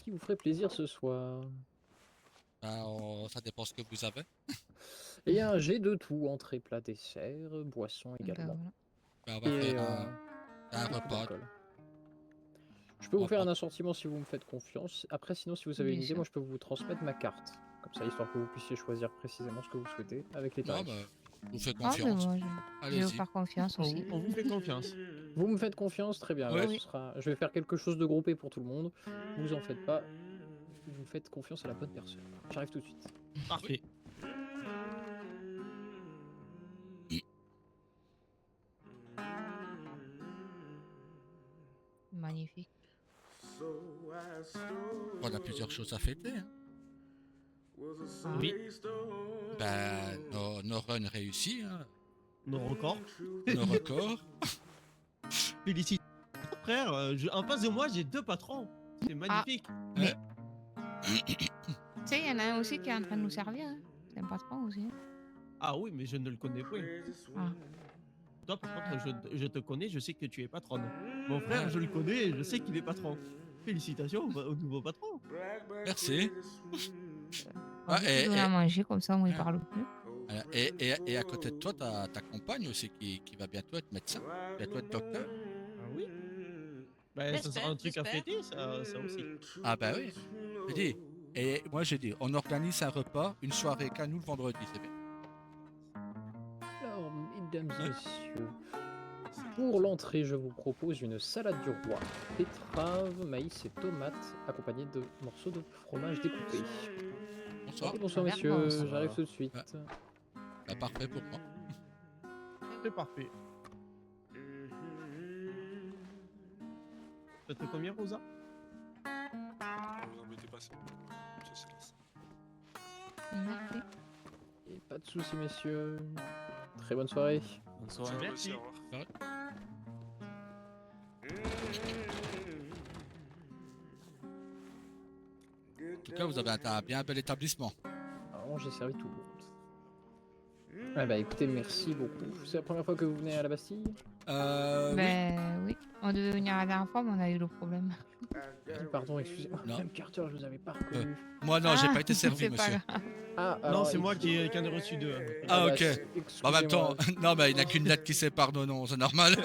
qui vous ferait plaisir ce soir? Ça dépend ce que vous avez. Et un jet de tout, entrée, plat, dessert, boisson Ben également. On va Et faire un beaucoup repas. d'alcool. Je peux vous On faire va- un assortiment si vous me faites confiance. Après, sinon, si vous avez Bien une idée, sûr. moi je peux vous transmettre ma carte. Comme ça, histoire que vous puissiez choisir précisément ce que vous souhaitez avec les Non, tarifs. je vous fais Ah, mais confiance. moi, je vais Allez-y. vous faire confiance aussi. On vous fait confiance. Vous me faites confiance, très bien. Ouais. Bah, Oui. je vais faire quelque chose de groupé pour tout le monde. Vous en faites pas. Vous faites confiance à la bonne personne. J'arrive tout de suite. Parfait. Magnifique. On a plusieurs choses à fêter. Hein. Ah. Oui, Nos runs réussis, hein. nos records. Nos records. Félicitations, frère. En face de moi, j'ai 2 patrons. C'est magnifique. Mais. Tu sais, il y en a un aussi qui est en train de nous servir. Hein. C'est un patron aussi. Hein. Ah oui, mais je ne le connais pas. Ah. Toi, par contre, je te connais, je sais que tu es patronne. Mon frère, je le connais et je sais qu'il est patron. Félicitations au nouveau patron. Merci. On va lui donner à manger, comme ça, moi, il parle plus. Et à côté de toi, ta compagne aussi qui va bientôt être médecin, bientôt être docteur. Ah oui. Bah, ça sera un truc à fêter, ça aussi. Ah bah oui. J'ai dit. Et moi j'ai dit, on organise un repas, une soirée qu'à nous le vendredi, c'est bien. Alors, mesdames et messieurs, pour l'entrée, je vous propose une salade du roi, betterave, maïs et tomates, accompagnée de morceaux de fromage découpés. Bonsoir. Bonsoir Ça a l'air messieurs, bon, ça. j'arrive tout de suite. Ouais. Bah, parfait pour moi. C'est parfait. Ça te fait combien, Rosa? Vous embêtez pas, ça se laisse. Merci. Et pas de soucis messieurs. Très bonne soirée. Bonsoir, Merci. au revoir. En tout cas, vous avez un bien bel établissement. Alors, j'ai servi tout le monde. Ah bah écoutez, merci beaucoup. C'est la première fois que vous venez à la Bastille? Oui. Ben oui. On devait venir la dernière fois, mais on a eu le problème. Pardon, excusez-moi. Non. Madame Carter, je vous avais pas reconnu. Moi non, j'ai Ah, pas été servi, c'est pas monsieur. grave. Ah, Non, alors, c'est moi écoutez- qui en ai reçu 2. Ah, bah, ok. excusez-moi. En même temps, non, mais il n'y a qu'une lettre qui sépare nos noms, c'est normal.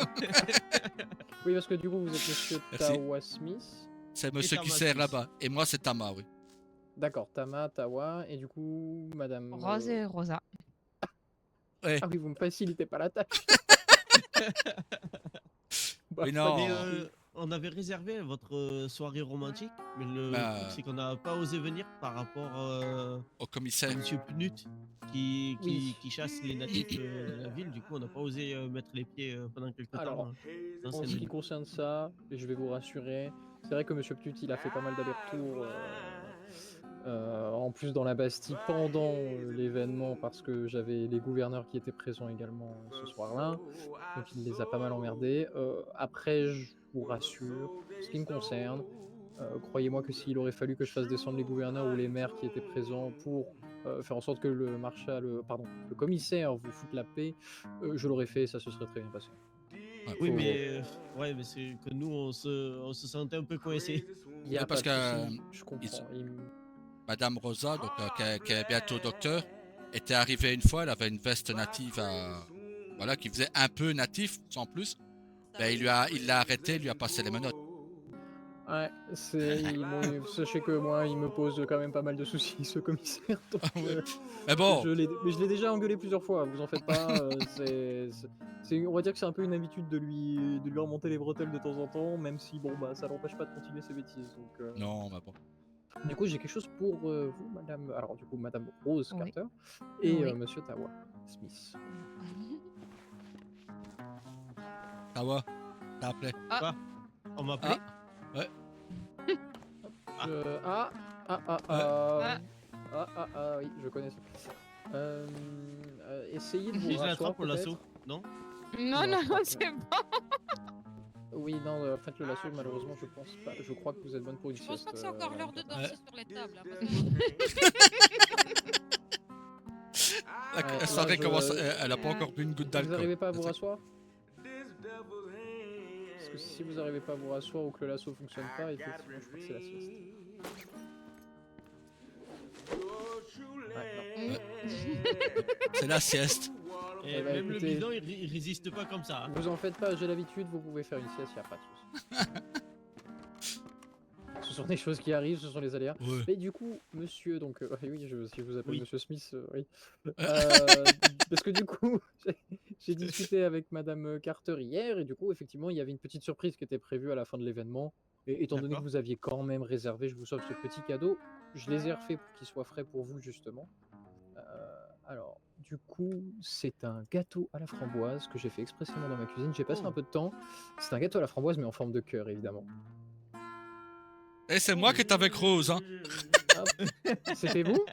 Oui, parce que du coup, vous êtes monsieur Merci. Tawa Smith. C'est monsieur qui Tama sert Smith. là-bas. Et moi, c'est Tama, oui. D'accord, Tama, Tawa, et du coup, madame... Rose et Rosa. Ouais. Ah oui, vous me facilitez pas la tâche. Bah, Oui, pas non. du Mais tout. on avait réservé votre soirée romantique, mais le Bah. truc c'est qu'on n'a pas osé venir par rapport Au à commissaire. Monsieur Pnut qui Oui. chasse les natifs de la ville. Du coup, on n'a pas osé mettre les pieds pendant quelques temps. Alors, dans En cette ce qui ville. concerne ça, je vais vous rassurer, c'est vrai que Monsieur Ptut, il a fait pas mal d'allers-retours, en plus dans la Bastille pendant l'événement, parce que j'avais les gouverneurs qui étaient présents également ce soir-là, donc il les a pas mal emmerdés. Après, je vous rassure, ce qui me concerne, croyez-moi que s'il aurait fallu que je fasse descendre les gouverneurs ou les maires qui étaient présents pour faire en sorte que le commissaire vous foute la paix, je l'aurais fait et ça se serait très bien passé. Ouais. Oui, Faut- mais c'est que nous on se sentait un peu coincés. Il y a Ouais, parce pas de que, souci, je comprends. Madame Rosa, donc, qui est bientôt docteur, était arrivée une fois, elle avait une veste native voilà, qui faisait un peu natif, sans plus. Ben, il l'a arrêté, il lui a passé les menottes. Ouais, sachez que moi, il me pose quand même pas mal de soucis, ce commissaire. Donc, Ouais. Mais bon, mais je l'ai déjà engueulé plusieurs fois, vous en faites pas. On va dire que c'est un peu une habitude de lui remonter les bretelles de temps en temps, même si bon, bah, ça l'empêche pas de continuer ses bêtises. Donc, non, mais bon. du coup, j'ai quelque chose pour vous, madame. Alors, du coup, madame Rose Oui. Carter et Oui. monsieur Tawa Smith. Ça va? T'as appelé? On m'a appelé. Oui, je connais ça. Essayez de vous Et je rasseoir l'attrape au lasso. peut-être. Non. Non, non, je crois que- c'est pas. Oui, non, faites le lasso, malheureusement, je pense pas. Je crois que vous êtes bonne pour une Je pense sieste. pas que c'est encore l'heure de Madame danser sur les tables. hein, La Ouais, soirée là, commence, elle a pas encore bu une goutte Vous d'alcool. n'arrivez pas à vous C'est- rasseoir? Parce que si vous n'arrivez pas à vous rasseoir ou que le lasso fonctionne pas, effectivement, je crois que c'est la sieste. C'est la sieste. Et bah, même écoutez- le bidon, il résiste pas comme ça. Hein. Vous en faites pas, j'ai l'habitude, vous pouvez faire une sieste, y a pas de souci. Ce sont des choses qui arrivent, ce sont les aléas. Ouais. Mais du coup, monsieur, donc oui, si je vous appelle Oui. monsieur Smith, oui. Parce que du coup, j'ai discuté avec Madame Carter hier, et du coup, effectivement, il y avait une petite surprise qui était prévue à la fin de l'événement. Et étant donné que D'accord. vous aviez quand même réservé, je vous offre ce petit cadeau. Je les ai refait pour qu'il soit frais pour vous, justement. Alors, du coup, c'est un gâteau à la framboise que j'ai fait expressément dans ma cuisine. J'ai passé Oh. un peu de temps. C'est un gâteau à la framboise, mais en forme de cœur, évidemment. Et c'est moi qui étais avec Rose, hein. C'était vous?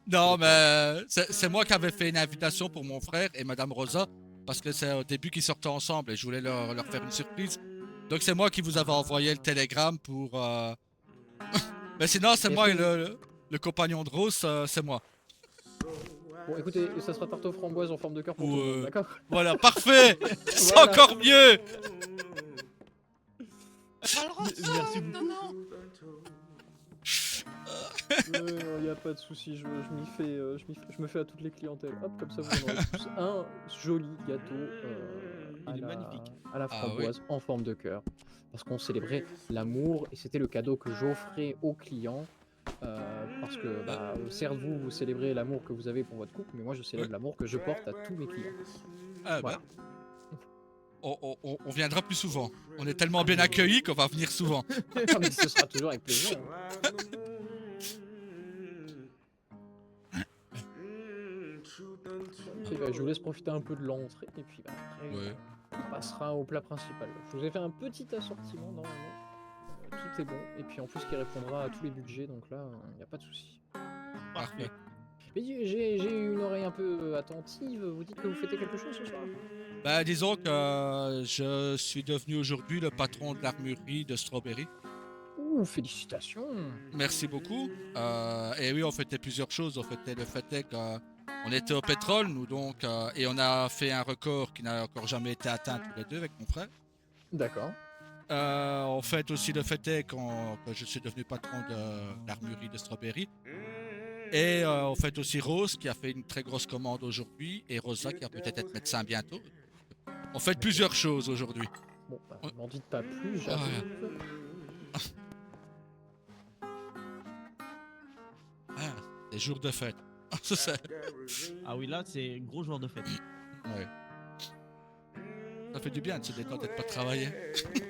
Non, mais c'est moi qui avais fait une invitation pour mon frère et Madame Rosa, parce que c'est au début qu'ils sortaient ensemble et je voulais leur faire une surprise. Donc c'est moi qui vous avais envoyé le télégramme pour... Mais sinon, c'est Est-ce moi, que et le compagnon de Rose, c'est moi. Bon, écoutez, ça sera tarte aux framboises en forme de cœur pour tout le monde, d'accord? Voilà, parfait. C'est Voilà. encore mieux. Merci beaucoup. Il n'y a pas de souci, je me fais à toutes les clientèles. Hop, comme ça vous en aurez tous un joli gâteau Il est magnifique. à la Ah framboise en forme de cœur. Parce qu'on célébrait l'amour et c'était le cadeau que j'offrais aux clients. Parce que, certes, vous célébrez l'amour que vous avez pour votre couple, mais moi je célèbre l'amour que je porte à tous mes clients. Ah, Voilà. bah, on viendra plus souvent. On est tellement bien accueillis qu'on va venir souvent. Ah, mais ce sera toujours avec plaisir. Et je vous laisse profiter un peu de l'entrée et puis après Ouais. on passera au plat principal. Je vous ai fait un petit assortiment normalement. Tout est bon et puis en plus qui répondra à tous les budgets donc là il n'y a pas de souci. Parfait. Mais j'ai une oreille un peu attentive. Vous dites que vous fêtez quelque chose ce soir? Bah, disons que je suis devenu aujourd'hui le patron de l'armurerie de Strawberry. Ouh, félicitations. Merci beaucoup. Et oui, on fêtait plusieurs choses. On fêtait le fait est qu'on était au pétrole, nous donc, et on a fait un record qui n'a encore jamais été atteint tous les deux avec mon frère. D'accord. On fête aussi le fait est que je suis devenu patron de l'armurerie de Strawberry. Et on fête aussi Rose qui a fait une très grosse commande aujourd'hui et Rosa qui va peut-être être médecin bientôt. On fête plusieurs choses aujourd'hui. Bon, m'en dites pas plus, j'arrive. Ah, des jours de fête. Ah oui, là, c'est un gros joueur de fête. Ouais. Ça fait du bien de se détendre et de pas travailler.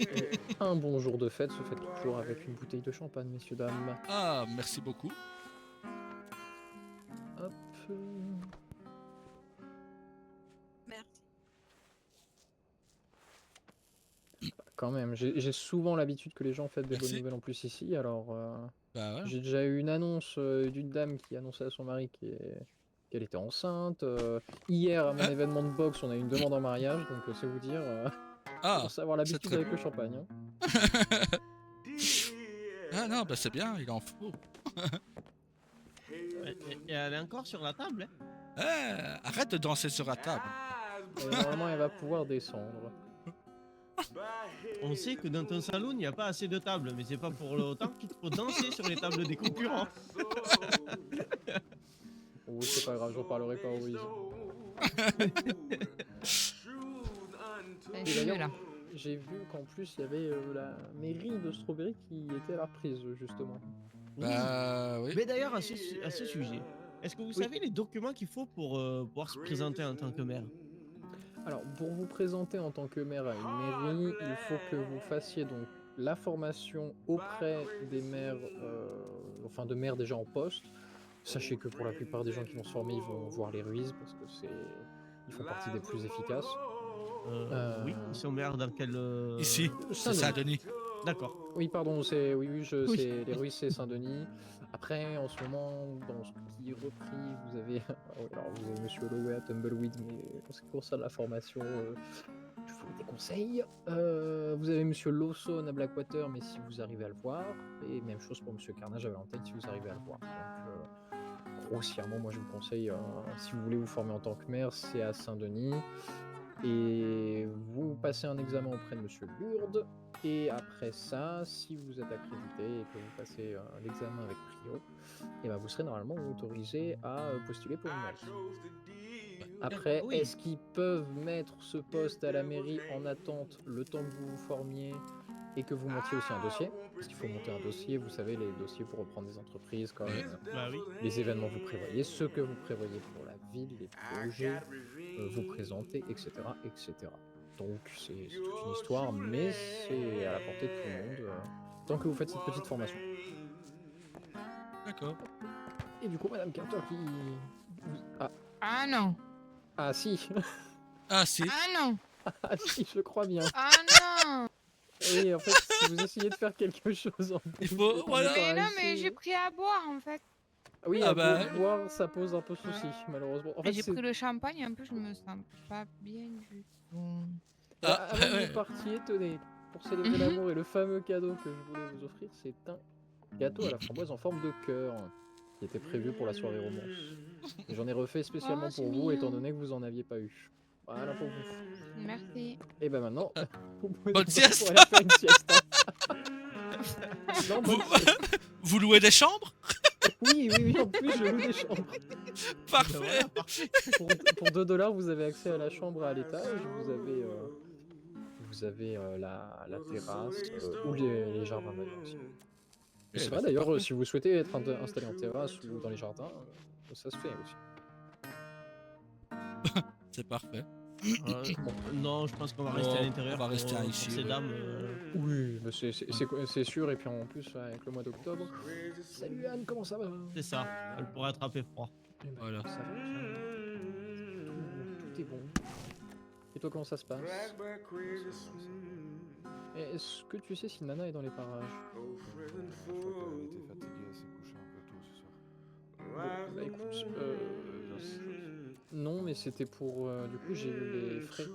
Et un bon jour de fête se fait toujours avec une bouteille de champagne, messieurs, dames. Ah, merci beaucoup. Hop. Merci. Quand même, j'ai souvent l'habitude que les gens fêtent des bonnes Merci. nouvelles en plus ici, alors Bah ouais. j'ai déjà eu une annonce d'une dame qui annonçait à son mari qu'elle était enceinte. Hier, à mon Hein événement de boxe, on a eu une demande en mariage, donc c'est vous dire, Ah, faut savoir c'est l'habitude très avec le champagne. Hein. ah non, bah c'est bien, il en faut. Et elle est encore sur la table. Hein. Eh, arrête de danser sur la table. Et normalement, elle va pouvoir descendre. On sait que dans ton salon, il n'y a pas assez de tables, mais c'est pas pour autant qu'il faut danser sur les tables des concurrents. Oh, c'est pas grave, j'en parlerai pas au Wiz. C'est mieux là. J'ai vu qu'en plus, il y avait la mairie de Strawberry qui était à la reprise, justement. Bah oui. Mais d'ailleurs, à ce sujet, est-ce que vous savez les documents qu'il faut pour pouvoir se présenter en tant que maire? Alors, pour vous présenter en tant que maire à une mairie, il faut que vous fassiez donc la formation auprès des maires, enfin de maires déjà en poste. Sachez que pour la plupart des gens qui vont se former, ils vont voir les ruises parce que ils font partie des plus efficaces. Oui, ils sont maires dans quel... Ici, c'est Saint-Denis. Saint-Denis. D'accord. Oui, pardon, Oui. c'est les ruisses, c'est Saint-Denis. Après, en ce moment, dans ce qui est repris, vous avez, vous avez Monsieur Holloway à Tumbleweed, mais en ce qui concerne la formation, je vous le déconseille. Vous avez Monsieur Lawson à Blackwater, mais si vous arrivez à le voir, et même chose pour Monsieur Carnage à Valentine, si vous arrivez à le voir. Donc, grossièrement, moi je vous conseille, si vous voulez vous former en tant que maire, c'est à Saint-Denis. Et vous passez un examen auprès de Monsieur Lourdes. Et après ça, si vous êtes accrédité et que vous passez l'examen avec brio, et ben vous serez normalement autorisé à postuler pour une mairie. Après, oui. est-ce qu'ils peuvent mettre ce poste à la mairie en attente le temps que vous vous formiez et que vous montiez aussi un dossier? Parce qu'il faut monter un dossier, vous savez, les dossiers pour reprendre des entreprises comme Ouais. Bah oui. les événements que vous prévoyez, ce que vous prévoyez pour la ville, les projets, vous présenter, etc. etc. Donc c'est toute une histoire, mais c'est à la portée de tout le monde, tant que vous faites cette petite formation. D'accord. Et du coup, Madame Carter qui... Ah non. Ah si, Ah si. Ah non. ah si, je le crois bien. Ah non. Oui, en fait, si vous essayez de faire quelque chose en Il plus, faut- vous êtes voilà. amené Mais par non, mais ici. j'ai pris à boire en fait. Oui, Ah à bah. boire, ça pose un peu souci, malheureusement. En fait, J'ai c'est... pris le champagne et en plus je me sens pas bien du tout. Bah, Ah, avant que ouais. vous partiez, tenez, pour célébrer Mhm. l'amour et le fameux cadeau que je voulais vous offrir, c'est un gâteau à la framboise en forme de cœur qui était prévu pour la soirée romance. Et j'en ai refait spécialement Oh, c'est pour vous, étant mignon. donné que vous en aviez pas eu. Voilà pour vous. Merci. Et ben maintenant, vous pouvez Bonne sieste. aller faire une sieste. Hein. Non, bonne Vous, sieste. vous louez des chambres? Oui, oui, oui, en plus je loue des chambres. Parfait. Voilà, parfait. Pour 2 $, vous avez accès à la chambre à l'étage, vous avez la terrasse ou les jardins d'ailleurs aussi. Et Eh c'est ben, vrai c'est d'ailleurs, parfait. si vous souhaitez être installé en terrasse ou dans les jardins, ça se fait aussi. C'est parfait. Non, je pense qu'on va rester à Bon, l'intérieur. on va rester pour ici, ces ouais. dames. Oui, mais c'est sûr, et puis en plus avec le mois d'octobre. Salut Anne, comment ça va? C'est ça. Elle pourrait attraper froid. Eh ben, Voilà. ça va bien. Tout est bon. Et toi, comment ça se passe? Et est-ce que tu sais si Nana est dans les parages? Je crois qu'elle était fatiguée, elle s'est couchée un peu tôt ce soir. Bon, bah écoute, non, mais c'était pour... du coup, j'ai eu les frais.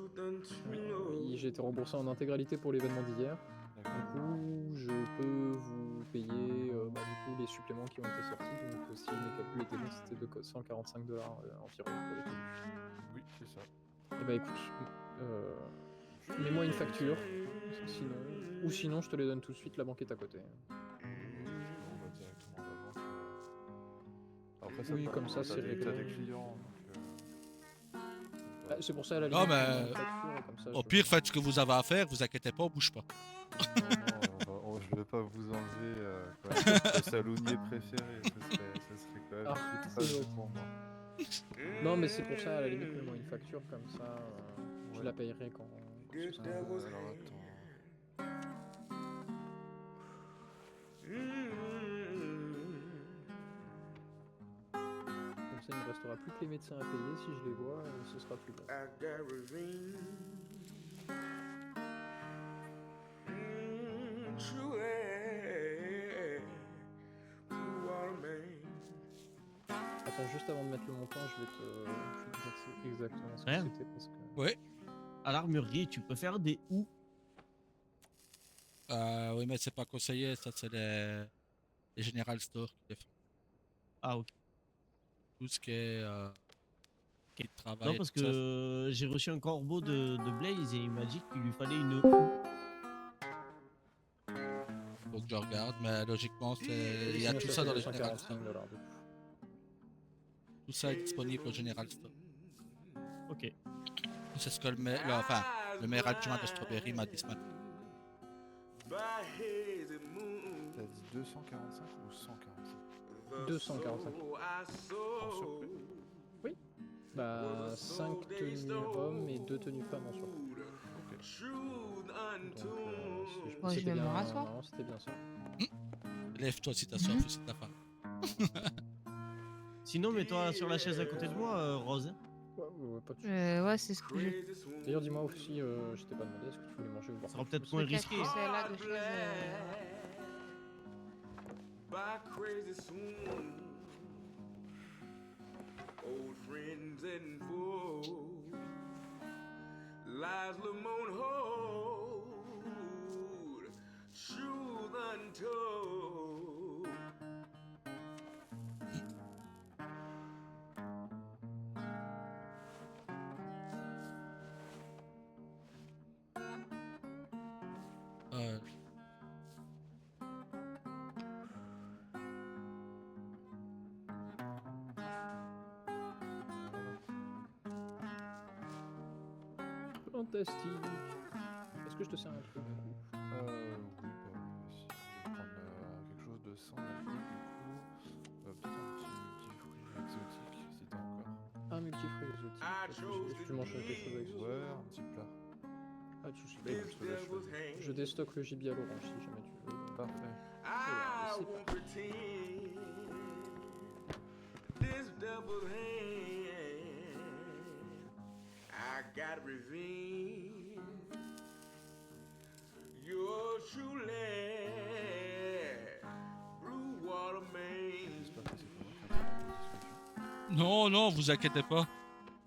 J'ai été remboursé en intégralité pour l'événement d'hier. Du coup, je peux vous payer du coup, les suppléments qui ont été sortis. Donc, si mes calculs étaient bons, c'était de $145 environ pour les tenues. Oui, c'est ça. Et bah écoute, mets-moi une facture, sinon je te les donne tout de suite, la banque est à côté. On va directement à la banque. Après, ça Oui, par comme contre, ça, t'as c'est des- réglé. t'as des clients, donc... Bah, c'est pour ça à la Non, limite, mais, mets-moi une facture, et comme ça, Au je- pire, faites ce que vous avez à faire, vous inquiétez pas, on bouge pas. je vais pas vous enlever le salonier préféré, ça serait quand même Ah, toute c'est façon gentil. pour moi. Non, mais c'est pour ça, à la limite, mets-moi une facture, comme ça, je Ouais. la payerai quand ce sera. Alors attends. Comme ça, il ne me restera plus que les médecins à payer, si je les vois, ce sera plus bon. Attends, juste avant de mettre le montant, je vais te dire exactement ce que Ouais. c'était, parce que... À l'armurerie, tu peux faire des ou. Oui, mais c'est pas conseillé, ça c'est les General Store qui les font. Ah, ok. Tout ce qui est qui travaille. Non, parce tout ça, que j'ai reçu un corbeau de Blaze et il m'a dit qu'il lui fallait une ou. faut que je regarde, mais logiquement, il y a Sinon, tout je ça te dans fais les General Store. $245 du coup. Tout ça est disponible au General Store. Ok. C'est ce que le maire adjoint de Strawberry m'a dit ce matin. T'as dit 245 ou 145? 245. En surplus? Bah, 5 tenues hommes et 2 tenues femmes en surplus. Ok. Donc, si Bon, je c'était vais me bien, rasseoir. non, c'était bien ça. Lève-toi si t'as soif ou si t'as faim. Sinon, mets-toi sur la chaise à côté de moi, Rose. Ouais, pas de soucis. Ouais, c'est ce que j'ai. D'ailleurs, dis-moi aussi, je t'ai pas demandé, est-ce que tu voulais manger ou boire Ça sera quelque peut-être chose? moins Peut-être risqué. que c'est là de chaise. Old friends and foes, lies Lamont hold, truth untold. Fantastique. Est-ce que je te sers un truc du coup? Oui, bah, si, je vais prendre quelque chose de sans alcool, du coup. Peut-être un petit fruit exotique, si t'as encore. Un multifruit exotique. Est-ce que tu manges quelque chose avec ça? Ouais, un petit plat. Pas de soucis. Bah, écoute, je déstocke le gibier à l'orange si jamais tu veux. Parfait. I c'est won't pretend this devil's hand. I got revenge. Your true lad, Blue Water Man. J'espère que c'est pas moi qui ai entendu la discussion. Non, non, vous inquiétez pas.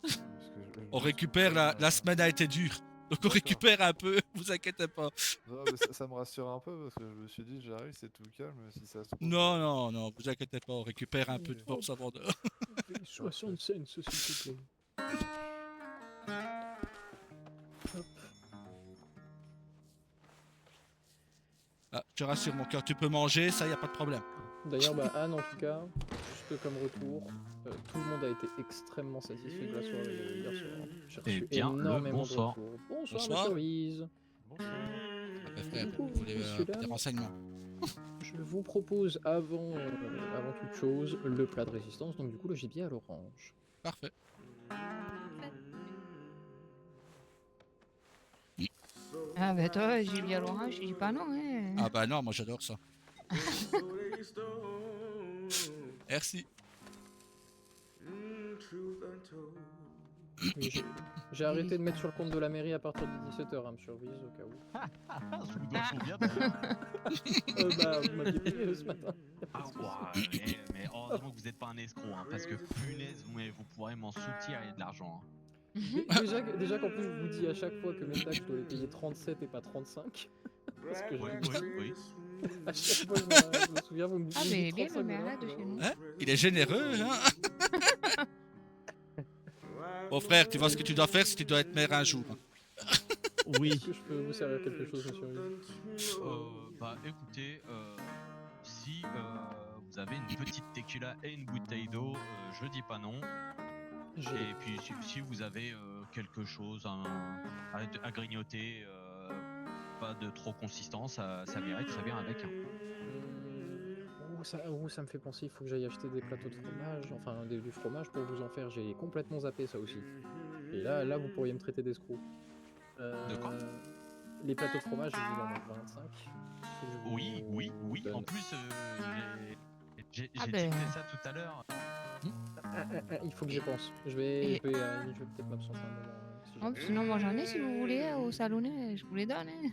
Parce que On récupère, la semaine a été dure. Donc on D'accord. récupère un peu, vous inquiétez pas. Non, mais ça me rassure un peu parce que je me suis dit, j'arrive, c'est tout calme. Si ça se trouve. Non, non, non, vous inquiétez pas, on récupère un peu de force avant de... 60 cents, s'il te plaît. Hop. Ah, je te rassure mon cœur, tu peux manger, ça y a pas de problème. D'ailleurs, bah, Anne, en tout cas, juste comme retour, tout le monde a été extrêmement satisfait de la soirée hier soir. J'ai Eh reçu bien, le énormément bonsoir. de retours. Bonsoir, Bonsoir. monsieur Reese. Bonsoir. Ah bah, frère, Du coup, vous voulez messieurs, des dames, renseignements? je vous propose avant toute chose le plat de résistance, donc du coup le gibier à l'orange. Parfait. Ah bah toi, gibier à l'orange, je dis pas non, hein. Ah bah non, moi j'adore ça. Merci. Mais j'ai arrêté de mettre sur le compte de la mairie à partir de 17h, hein, monsieur Reese, au cas où. Je vous dois combien d'ailleurs? Bah, vous m'aviez payé ce matin. Ah ouais, mais heureusement que vous n'êtes pas un escroc, hein, parce que punaise, vous pourrez m'en soutirer de l'argent. Hein. Déjà qu'en plus je vous dis à chaque fois que mes taxes je dois les payer 37 et pas 35. Parce que Oui, oui. à chaque fois je me souviens, vous me dites Ah mais bien 35 le maire dollars, de chez nous. Hein? Il est généreux, hein? Bon frère, tu vois ce que tu dois faire si tu dois être maire un jour. Oui. Est-ce que je peux vous servir quelque chose, monsieur Reese? Bah écoutez, si vous avez une petite tequila et une bouteille d'eau, je dis pas non. Et puis si vous avez quelque chose à grignoter, pas de trop consistant, ça m'irait très bien avec. Hein. Ça me fait penser, il faut que j'aille acheter des plateaux de fromage, enfin du fromage pour vous en faire, j'ai complètement zappé ça aussi. Et là vous pourriez me traiter d'escroc. De quoi? Les plateaux de fromage, je vous en ai 25. Oui. En plus, j'ai Ah tilté ben. ça tout à l'heure. Il faut que j'y pense. Je vais peut-être m'absenter un moment. Si Oh, jamais. sinon moi j'en ai si vous voulez au salonnet, je vous les donne. Hein.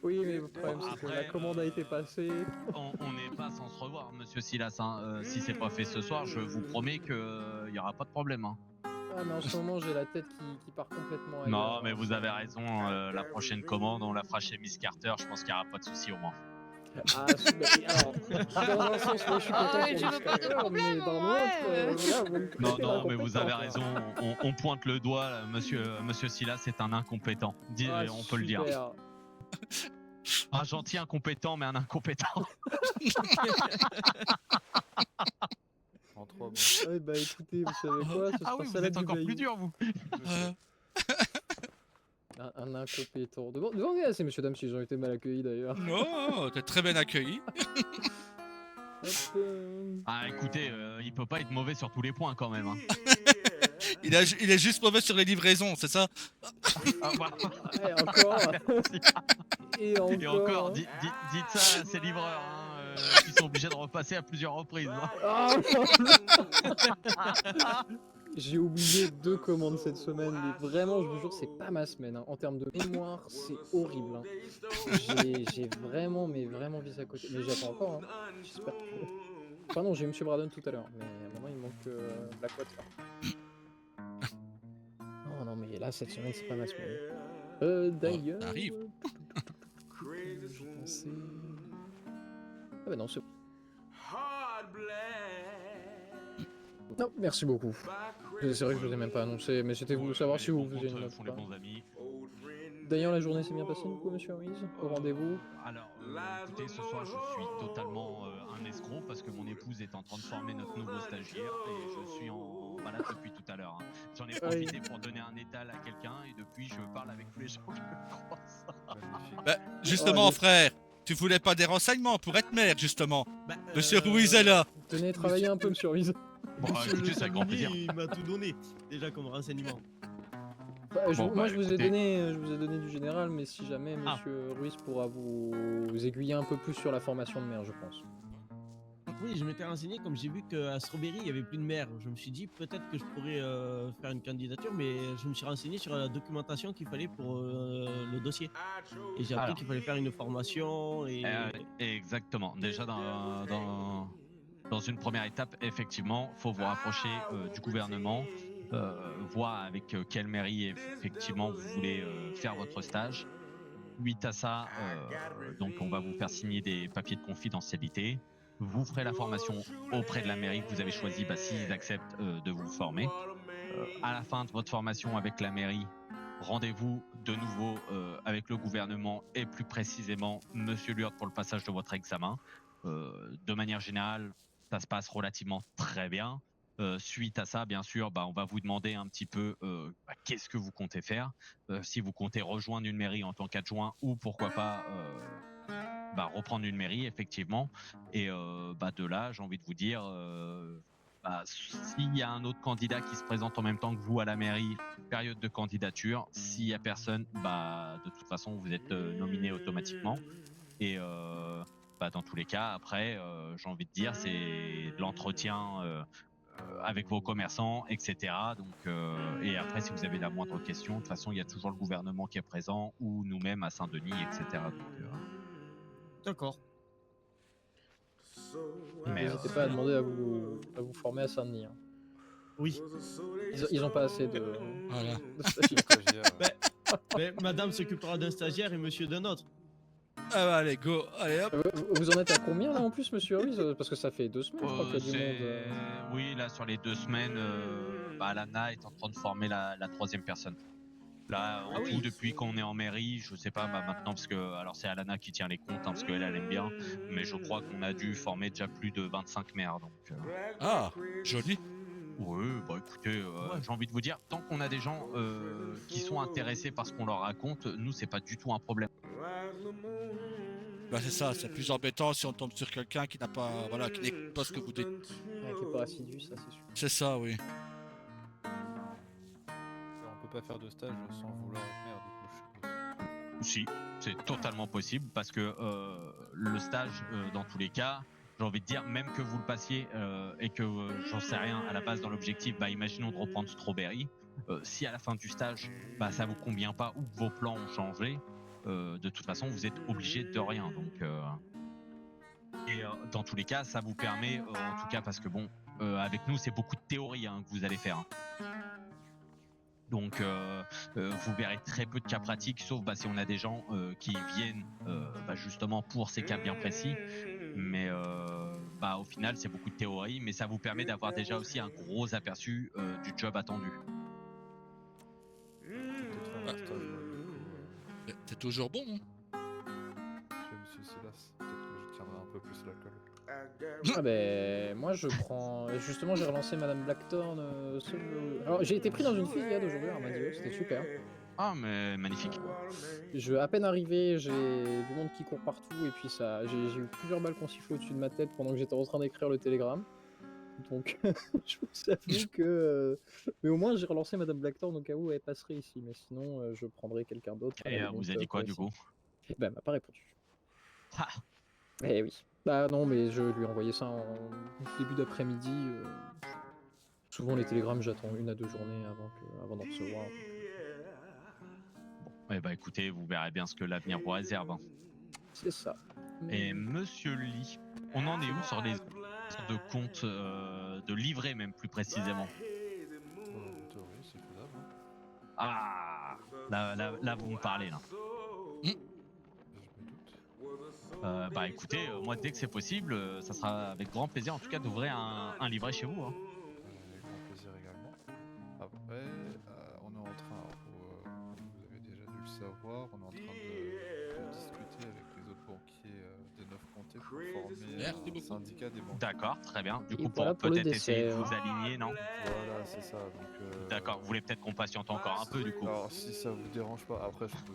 Oui, mais le problème c'est que Après, la commande a été passée. On n'est pas sans se revoir, monsieur Silas. Hein. Si c'est pas fait ce soir, je vous promets qu'il n'y aura pas de problème. Hein. Ah, mais en ce moment j'ai la tête qui part complètement ailleurs. Non, mais vous avez raison. La prochaine commande, on la fera chez Miss Carter. Je pense qu'il n'y aura pas de souci au moins. Ah, mais alors, dans un sens, moi je suis content Ah, pour tu veux pas de Discord, mais problème, dans ouais. l'autre, voilà, vous me Non, traitez non, mais vous d'incompétent, avez quoi. raison. On pointe le doigt, là, monsieur Silas est un incompétent. Ah, On peut le dire. super. Un gentil incompétent, mais un incompétent. En 3 mois. Ouais, bah écoutez, vous savez quoi, ce Ah sera oui, vous salade êtes du encore plus Bayou. dur, vous. Un incompétent. Demandez à ces messieurs dames s'ils ont été mal accueillis d'ailleurs. Non, t'es très bien accueilli. Hop, Ah, écoutez, il peut pas être mauvais sur tous les points quand même. Hein. Il est juste mauvais sur les livraisons, c'est ça? Ah, voilà. Et encore. Et encore. Et encore, dites ça à ces livreurs, hein, qui sont obligés de repasser à plusieurs reprises. Hein. Ah, j'ai oublié 2 commandes cette semaine, mais vraiment, je vous jure, c'est pas ma semaine. Hein. En termes de mémoire, c'est horrible. Hein. J'ai vraiment, mais vraiment visé à côté. Mais j'attends encore. Hein. J'espère que... Enfin non, j'ai Monsieur Braden tout à l'heure, mais à un moment, il manque Blackwater. Non, non, mais là, cette semaine, c'est pas ma semaine. D'ailleurs... ça arrive. J'ai pensé... Ah bah non, c'est... Non, merci beaucoup. C'est vrai que je vous ai même pas annoncé, mais c'était vous savoir si vous faisiez une note font ou les pas. bons amis. D'ailleurs, la journée s'est bien passée, du coup, monsieur Reese, au rendez-vous. Alors, écoutez, ce soir, je suis totalement un escroc parce que mon épouse épouse est en train de former notre nouveau stagiaire et je suis en balade depuis tout à l'heure. Hein. J'en ai profité pour donner un étal à quelqu'un et depuis je parle avec tous les gens que je croise. Magnifique. Bah, justement, Oh, frère, tu voulais pas des renseignements pour être maire, justement. Bah, Monsieur Ruiz est là. Tenez, travaillez un peu, monsieur Ruiz. Bon, Monsieur écoutez, le c'est avec grand Sablier, plaisir. il m'a tout donné, déjà comme renseignement. Moi, je vous ai écoutez. donné du général, mais si jamais Ah. monsieur Ruiz pourra vous aiguiller un peu plus sur la formation de maire, je pense. Oui, je m'étais renseigné, comme j'ai vu qu'à Strawberry, il n'y avait plus de maire. Je me suis dit peut-être que je pourrais faire une candidature, mais je me suis renseigné sur la documentation qu'il fallait pour le dossier. Et j'ai appris Alors. qu'il fallait faire une formation et... Exactement. Déjà dans une première étape, effectivement, faut vous rapprocher du gouvernement, voir avec quelle mairie effectivement vous voulez faire votre stage. Suite à ça, donc on va vous faire signer des papiers de confidentialité. Vous ferez la formation auprès de la mairie que vous avez choisie, s'ils acceptent de vous former. À la fin de votre formation avec la mairie, rendez-vous de nouveau avec le gouvernement et plus précisément Monsieur Lurt pour le passage de votre examen. De manière générale, ça se passe relativement très bien. Suite à ça, bien sûr, on va vous demander un petit peu qu'est-ce que vous comptez faire. Si vous comptez rejoindre une mairie en tant qu'adjoint ou pourquoi pas reprendre une mairie, effectivement. Et de là, j'ai envie de vous dire, s'il y a un autre candidat qui se présente en même temps que vous à la mairie, période de candidature. S'il y a personne, de toute façon, vous êtes nominé automatiquement. Et dans tous les cas, après, j'ai envie de dire, c'est de l'entretien avec vos commerçants, etc. Donc, et après, si vous avez la moindre question, de toute façon, il y a toujours le gouvernement qui est présent ou nous-mêmes à Saint-Denis, etc. Donc, D'accord. mais, N'hésitez pas à demander à vous former à Saint-Denis. Hein. Oui. Ils ont pas assez de Voilà. stagiaires. Stagiaire, Mais madame s'occupera d'un stagiaire et monsieur d'un autre. Ah bah, allez, go. Allez, hop. Vous en êtes à combien là en plus, monsieur Ruiz? Parce que ça fait 2 semaines, je crois qu'il y a du monde. Oui, là, sur les 2 semaines, Alana est en train de former la troisième personne. Là, en tout, depuis qu'on est en mairie, je sais pas maintenant, parce que alors c'est Alana qui tient les comptes, parce qu'elle aime bien, mais je crois qu'on a dû former déjà plus de 25 maires. Donc, Ah, joli. oui, écoutez, j'ai envie de vous dire, tant qu'on a des gens qui sont intéressés par ce qu'on leur raconte, nous, c'est pas du tout un problème. C'est ça, c'est plus embêtant si on tombe sur quelqu'un qui n'a pas, qui n'écoute pas ce que vous dites. Ouais, qui est pas assidu, ça c'est sûr. C'est ça, oui. on peut pas faire de stage sans vouloir être maire, du coup, je suppose. Si, c'est totalement possible parce que le stage, dans tous les cas, j'ai envie de dire, même que vous le passiez et que j'en sais rien à la base dans l'objectif, imaginons de reprendre Strawberry, si à la fin du stage, ça vous convient pas ou que vos plans ont changé, de toute façon, vous êtes obligé de rien. Donc, et dans tous les cas, ça vous permet, en tout cas, parce que avec nous, c'est beaucoup de théorie que vous allez faire. Donc, vous verrez très peu de cas pratiques, sauf si on a des gens qui viennent justement pour ces cas bien précis. Mais au final, c'est beaucoup de théorie, mais ça vous permet d'avoir déjà aussi un gros aperçu du job attendu. Peut-être un stage, du coup, C'est toujours bon. Hein. chez Monsieur Silas, peut-être que je tiendrai un peu plus l'alcool. Ah ben moi je prends. Justement j'ai relancé Madame Blackthorn. Alors j'ai été pris dans une fusillade aujourd'hui à Armadio, c'était super. Ah, mais magnifique. À peine arrivé, j'ai du monde qui court partout et puis j'ai eu plusieurs balles qu'on sifflait au-dessus de ma tête pendant que j'étais en train d'écrire le télégramme. Donc je vous avoue que... Mais au moins j'ai relancé Madame Blackthorn au cas où elle passerait ici, mais sinon je prendrai quelqu'un d'autre. Et vous a dit quoi du coup? Ben elle m'a pas répondu. Ah. Eh oui. Bah non, mais je lui ai envoyé ça en début d'après-midi. Souvent les télégrammes, j'attends 1 à 2 journées avant d'en recevoir. Écoutez, vous verrez bien ce que l'avenir vous réserve. Hein. C'est ça. Et Monsieur Lee, on en est où sur les de comptes de livret même plus précisément? En théorie, c'est faisable. Hein. Ah, là vous me parlez là. Je me doute. Écoutez, moi dès que c'est possible, ça sera avec grand plaisir en tout cas d'ouvrir un livret chez vous. Hein. Avec grand plaisir également. Après, on est en train, vous avez déjà dû le savoir, on est en train de discuter avec les autres banquiers des 9 comtés pour crazy Merci le beaucoup. syndicat des banques. D'accord, très bien. Du Et coup, voilà pour le peut-être essayer de dessert. vous aligner, non? Voilà, c'est ça. Donc, D'accord, vous voulez peut-être qu'on patiente encore un peu, du coup. alors, si ça vous dérange pas, après, je peux.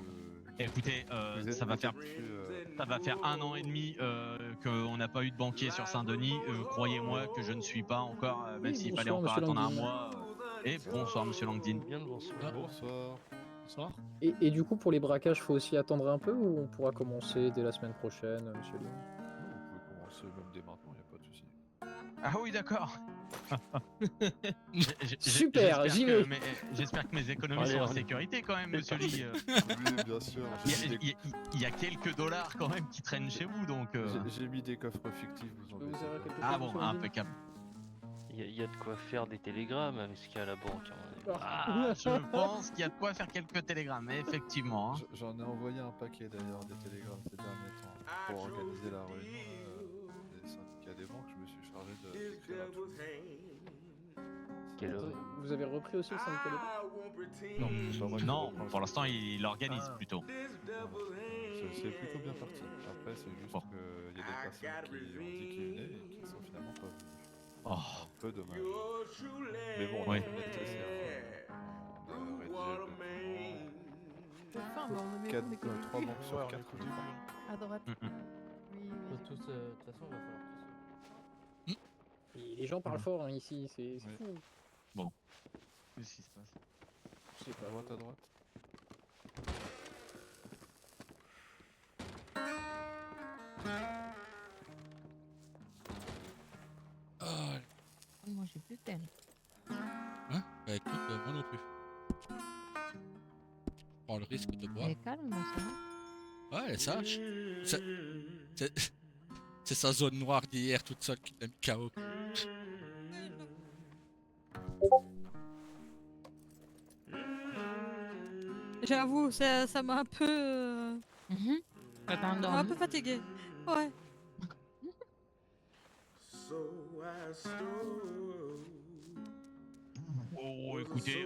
Écoutez, Vous êtes ça va faire peut-être plus, Ça va faire 1 an et demi qu'on n'a pas eu de banquier sur Saint-Denis. Croyez-moi que je ne suis pas encore, même Oui, s'il fallait bonsoir, encore monsieur attendre un Langdin. mois. Et bonsoir, monsieur Langdin. Bien le bonsoir. Bonsoir. Bonsoir. Et du coup, pour les braquages, faut aussi attendre un peu ou on pourra commencer dès la semaine prochaine, monsieur Lee? Vous pouvez commencer même dès maintenant, y a pas de souci. Ah oui, d'accord. Super, j'y vais. J'espère que mes économies Allez, sont en allez. sécurité quand même, monsieur Lee. Oui, bien sûr. Il y a quelques dollars quand même qui traînent chez vous, donc. J'ai mis des coffres fictifs, vous Je peux vous embêtez servir pas. quelque chose, Ah bon, monsieur Langdin? impeccable. Il y a de quoi faire des télégrammes avec ce qu'il y a à la banque. Hein. Ah, je pense qu'il y a de quoi faire quelques télégrammes, effectivement. Hein. J'en ai envoyé un paquet d'ailleurs des télégrammes ces derniers temps. Pour organiser la réunion des syndicats des banques, je me suis chargé d'écrire un truc. Quelle heure Vous avez repris aussi le syndicat des banques? Non, c'est pas moi qui Non, reprends le pour truc. l'instant, il organise plutôt. C'est plutôt bien parti. Après, c'est juste Bon. qu'il y a des personnes qui ont dit qu'ils venaient et qui sont finalement pas venues. Oh. Un peu dommage. Mais bon, on a Oui. fait le nécessaire. On a rédigé le document. Enfin, bon, on met 4, on est comme 3 lui. banques sur 4, je crois. À droite. Mm, mm. Oui, oui. De toute façon, il va falloir tous. Et les gens parlent fort hein, ici, c'est Oui. fou. Qu'est-ce qui se passe? Je sais pas. À droite, à droite. Ah, Moi, j'ai plus peine. hein? Bah écoute, moi non plus. Je prends le risque de boire. Elle est calme, moi, ça va. Ouais, elle est sage. C'est sa zone noire d'hier toute seule qui l'a mis KO. J'avoue, ça m'a un peu. Ça t'a Un endormi. peu fatigué. Ouais. So I stole. Oh, écoutez,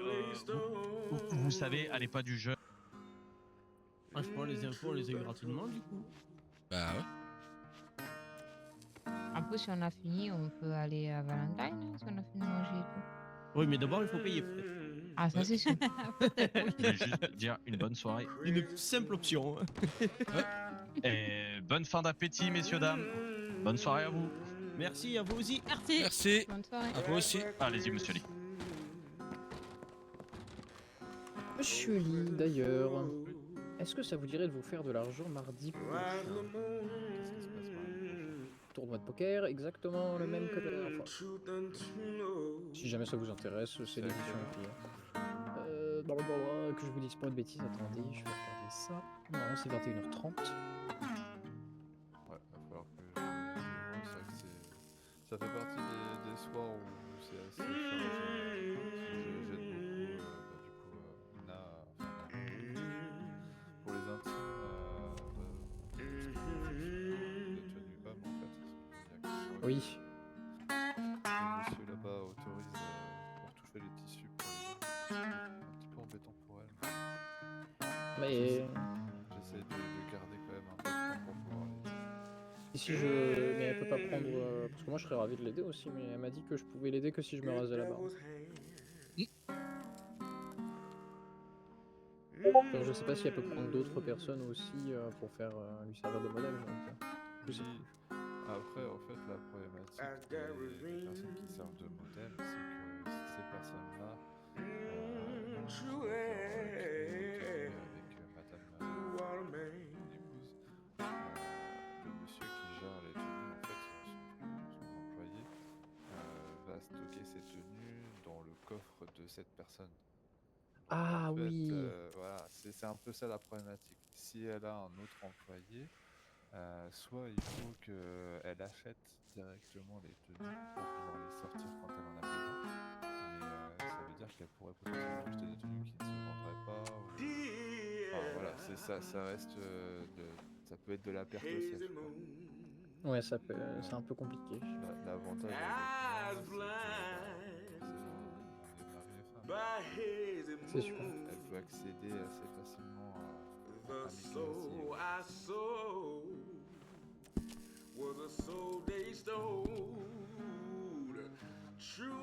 vous savez, allez pas du jeu. Ah, je prends les infos, on les a eu gratuitement du coup. Bah ouais. En plus, si on a fini, on peut aller à Valentine, hein, si on a fini de manger et tout. Oui, mais d'abord il faut payer peut-être. Ah, ça, c'est sûr. Je vais juste dire une bonne soirée. Une simple option. Et bonne fin d'appétit, messieurs, dames. Bonne soirée à vous. Merci à vous aussi. Merci. Merci. Bonne soirée. À vous aussi. Allez-y, monsieur Lee. Monsieur Lee, d'ailleurs, est-ce que ça vous dirait de vous faire de l'argent mardi prochain? Qu'est-ce qui se passe, Marie? Tournoi de poker, exactement le même que la dernière fois. Si jamais ça vous intéresse, c'est à l'édition quelle qui que je vous dise pas de bêtises, attendez, je vais regarder ça. Non, c'est 21h30. Ouais, va falloir que c'est vrai que ça fait partie des soirs où c'est assez chargé. J'aide beaucoup, Nina, pour les intimes, des tenues hommes en fait. Oui. Le monsieur là-bas autorise pour toucher les tissus pour les hommes. C'est un petit peu embêtant pour elle. Mais J'essaie de garder quand même un peu de temps pour pouvoir les... si mais elle peut pas prendre parce que moi je serais ravi de l'aider aussi, mais elle m'a dit que je pouvais l'aider que si je me rasais la barbe. Alors, je sais pas si elle peut prendre d'autres personnes aussi pour faire lui servir de modèle. Je sais Oui. Après, en fait, la problématique des personnes qui servent de modèle, c'est que ces personnes-là avec madame mon épouse, le monsieur qui gère les tenues, en fait, son employé, va stocker ses tenues dans le coffre de cette personne. Ah En fait, oui. voilà, c'est un peu ça la problématique. Si elle a un autre employé, soit il faut qu'elle achète directement les tenues pour pouvoir les sortir quand elle en a besoin, mais ça veut dire qu'elle pourrait potentiellement acheter des tenues qui ne se vendraient pas. Enfin, voilà, c'est ça, ça reste ça peut être de la perte au siège, quoi. Ouais, c'est un peu compliqué. L'avantage avec moi, c'est que on est mariés femmes. C'est sûr. Elle peut accéder assez facilement à Nicolas.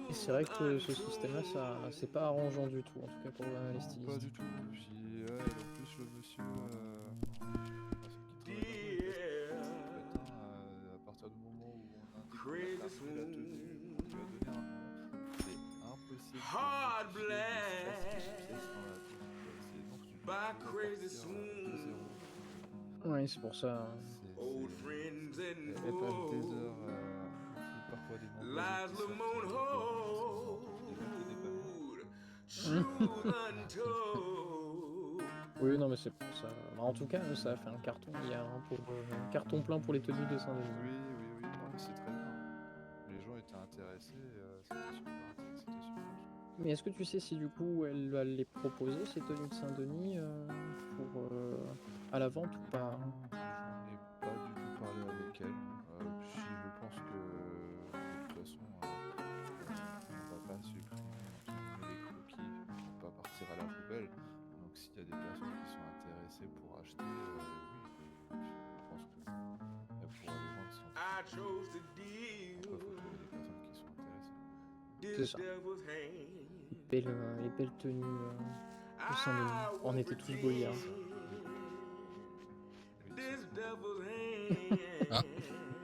Et c'est vrai que ce système-là, ça c'est pas arrangeant du tout, en tout cas pour les Pas stylistes. du tout. Puis, ouais, en plus, le monsieur, qui travaille là-bas, il est à partir du moment où on indique qu'on a terminé la tenue, on lui a donné un nom, c'est impossible de modifier ne serait-ce qu'une pièce dans la tenue. C'est donc tu dois repartir de zéro. Ouais, c'est pour ça. Elle passe des heures, parfois des noms basiques qui sortent, Oui, non, mais c'est pour ça. Bah, en tout cas, ça a fait un carton hier, hein, un carton plein pour les tenues de Saint-Denis. Oui, non, mais c'est très bien. Les gens étaient intéressés, c'était super. Mais est-ce que tu sais si du coup elle va les proposer, ces tenues de Saint-Denis, pour à la vente ou pas? J'en ai pas du tout parlé avec elle. Puis je pense que de toute façon, on va pas supprimer entre guillemets les croquis, ils vont pas partir à la poubelle. Donc s'il y a des personnes qui sont intéressées pour acheter, oui, je pense que elle pourra les vendre sans. Après, faut trouver des personnes qui sont intéressées. C'est ça. Les belles tenues de Saint-Denis. On était tous beaux hier. Ah,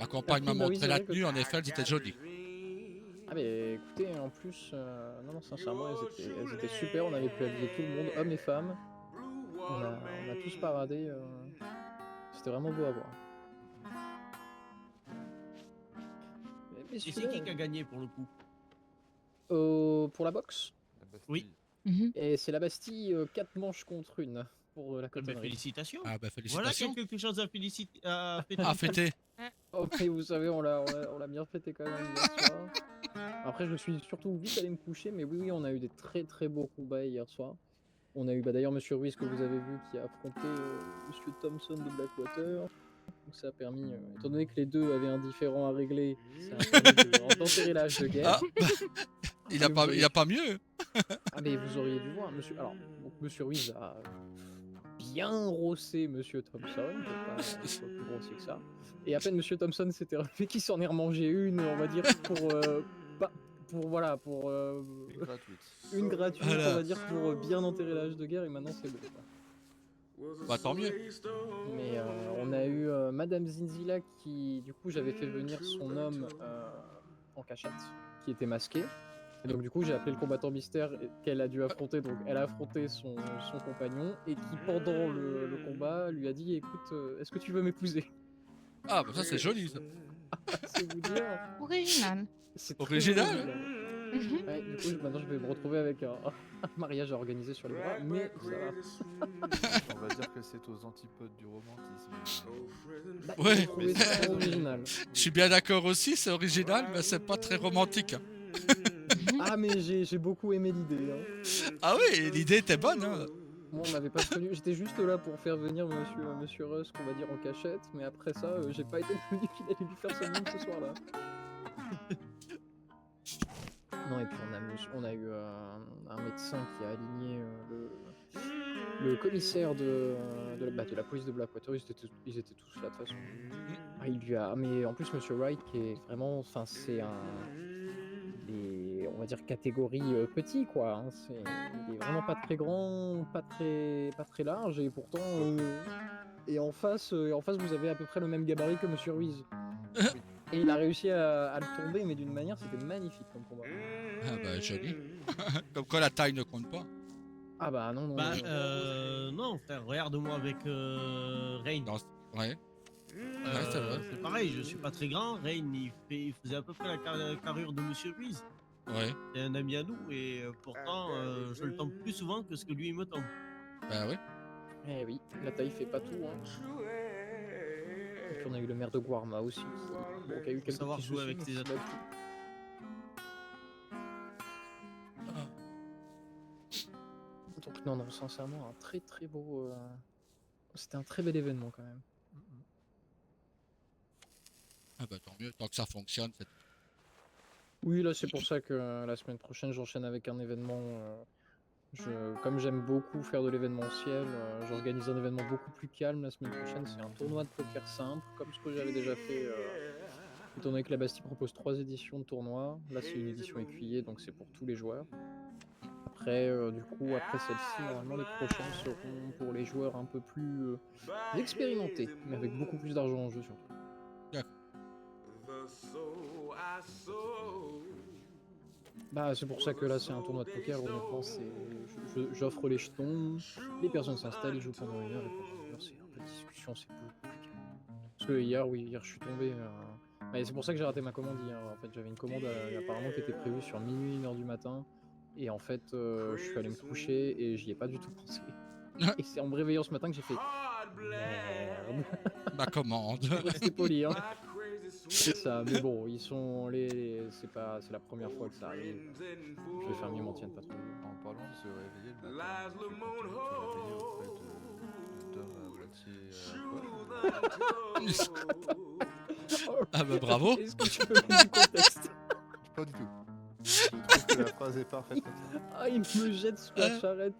ma compagne m'a Bah oui, montré c'est la vrai que- tenue, en effet, elles étaient jolies. Ah mais écoutez, en plus, non, sincèrement, elles étaient super, on avait pu habiller tout le monde, hommes et femmes. On a tous paradé, c'était vraiment beau à voir. Mais Et c'est celui-là, qui a gagné pour le coup? pour la boxe, La Bastille. Oui. et c'est la Bastille 4 manches contre une pour la Eh ben, cotonnerie. félicitations. Ah bah Voilà félicitations. quelque chose à féliciter. À fêter. À fêter. Oh, mais vous savez, on l'a bien fêté quand même hier soir. Après, je suis surtout vite allé me coucher, mais oui, on a eu des très très beaux combats hier soir. On a eu d'ailleurs Monsieur Ruiz que vous avez vu qui a affronté Monsieur Thompson de Blackwater. Donc ça a permis, étant donné que les deux avaient un différend à régler, ça a permis d'enterrer l'âge de guerre. Ah, il a pas mieux. Ah mais vous auriez dû voir, monsieur. Alors, donc, Monsieur Ruiz a bien rossé Monsieur Thompson, qui est pas plus grossier que ça. Et à peine Monsieur Thompson s'était relevé qu'il s'en est remangé une, on va dire, pour une gratuite, Voilà. on va dire, pour bien enterrer l'âge de guerre, et maintenant c'est bon, quoi. Bah tant mieux. Mais on a eu Madame Zinzila qui, du coup, j'avais fait venir son homme en cachette, qui était masqué. Et donc du coup j'ai appelé le combattant mystère qu'elle a dû affronter, donc elle a affronté son compagnon, et qui pendant le combat lui a dit écoute, est-ce que tu veux m'épouser? Ah bah ça c'est joli ça. C'est vous dire. Original. C'est très Original. Ouais, du coup maintenant je vais me retrouver avec un mariage à organiser sur les bras, mais ça va. On va dire que c'est aux antipodes du romantisme. Bah, Ouais. j'ai trouvé ça original. Je suis bien d'accord aussi, c'est original, mais c'est pas très romantique. Hein. Ah mais j'ai beaucoup aimé l'idée. Hein. Ah oui, l'idée était bonne. Hein. Moi on m'avait pas prévenu, j'étais juste là pour faire venir monsieur Rusk, on va dire en cachette, mais après ça j'ai pas été prévenu qu'il allait lui faire sa mine ce soir là. Non, et puis on a eu un médecin qui a aligné le commissaire de la police de Blackwater. Ils étaient tous là de toute façon. Ah, il lui a, mais en plus Monsieur Wright qui est vraiment, enfin c'est on va dire catégorie petit quoi. Hein. Il est vraiment pas très grand, pas très large, et pourtant et en face vous avez à peu près le même gabarit que Monsieur Ruiz. Et il a réussi à le tomber, mais d'une manière, c'était magnifique comme combat. Ah bah joli. Comme quoi la taille ne compte pas. Ah bah non, non. Bah non, frère, regarde-moi avec Rain. Non, ouais. Ouais, c'est vrai. C'est pareil, je suis pas très grand. Rain, il faisait à peu près la carrure de Monsieur Ruiz. Ouais. C'est un ami à nous, et pourtant, je le tombe plus souvent que ce que lui il me tombe. Bah oui. Eh oui, la taille fait pas tout. Hein. Et puis on a eu le maire de Guarma aussi, qui a eu quelques savoir petits jouer soucis, avec mais ses qui atouts. Donc non, sincèrement, un très très beau... C'était un très bel événement quand même. Ah bah tant mieux, tant que ça fonctionne. Oui, là c'est pour ça que la semaine prochaine j'enchaîne avec un événement Comme j'aime beaucoup faire de l'événementiel, j'organise un événement beaucoup plus calme la semaine prochaine. C'est un tournoi de poker simple, comme ce que j'avais déjà fait. Étant donné que la Bastille propose 3 éditions de tournoi, là c'est une édition écuyée, donc c'est pour tous les joueurs. Après, du coup, après celle-ci, normalement les prochaines seront pour les joueurs un peu plus expérimentés, mais avec beaucoup plus d'argent en jeu surtout. Bah, c'est pour ça que là c'est un tournoi de poker, honnêtement, j'offre les jetons, les personnes s'installent, ils jouent pendant 1 heure, et pendant 1 heure c'est un peu de discussion, c'est beaucoup plus calme. Parce que hier je suis tombé... Ouais, c'est pour ça que j'ai raté ma commande hier. En fait, j'avais une commande apparemment qui était prévue sur minuit, 1h du matin. Et en fait, je suis allé me coucher et j'y ai pas du tout pensé. Et c'est en me réveillant ce matin que j'ai fait merde. Ma commande. Restez poli, hein. C'est ça, mais bon, ils sont c'est la première fois que ça arrive. Je vais faire mieux, m'en tienne pas trop. En parlant de se réveiller le matin, tu comptes te réveiller auprès d'hommes à moitié Ah bah bravo. Est-ce que tu peux mettre du contexte? Pas du tout. Je trouve que la phrase est parfaite comme ça. Ah, il me jette sous la charrette.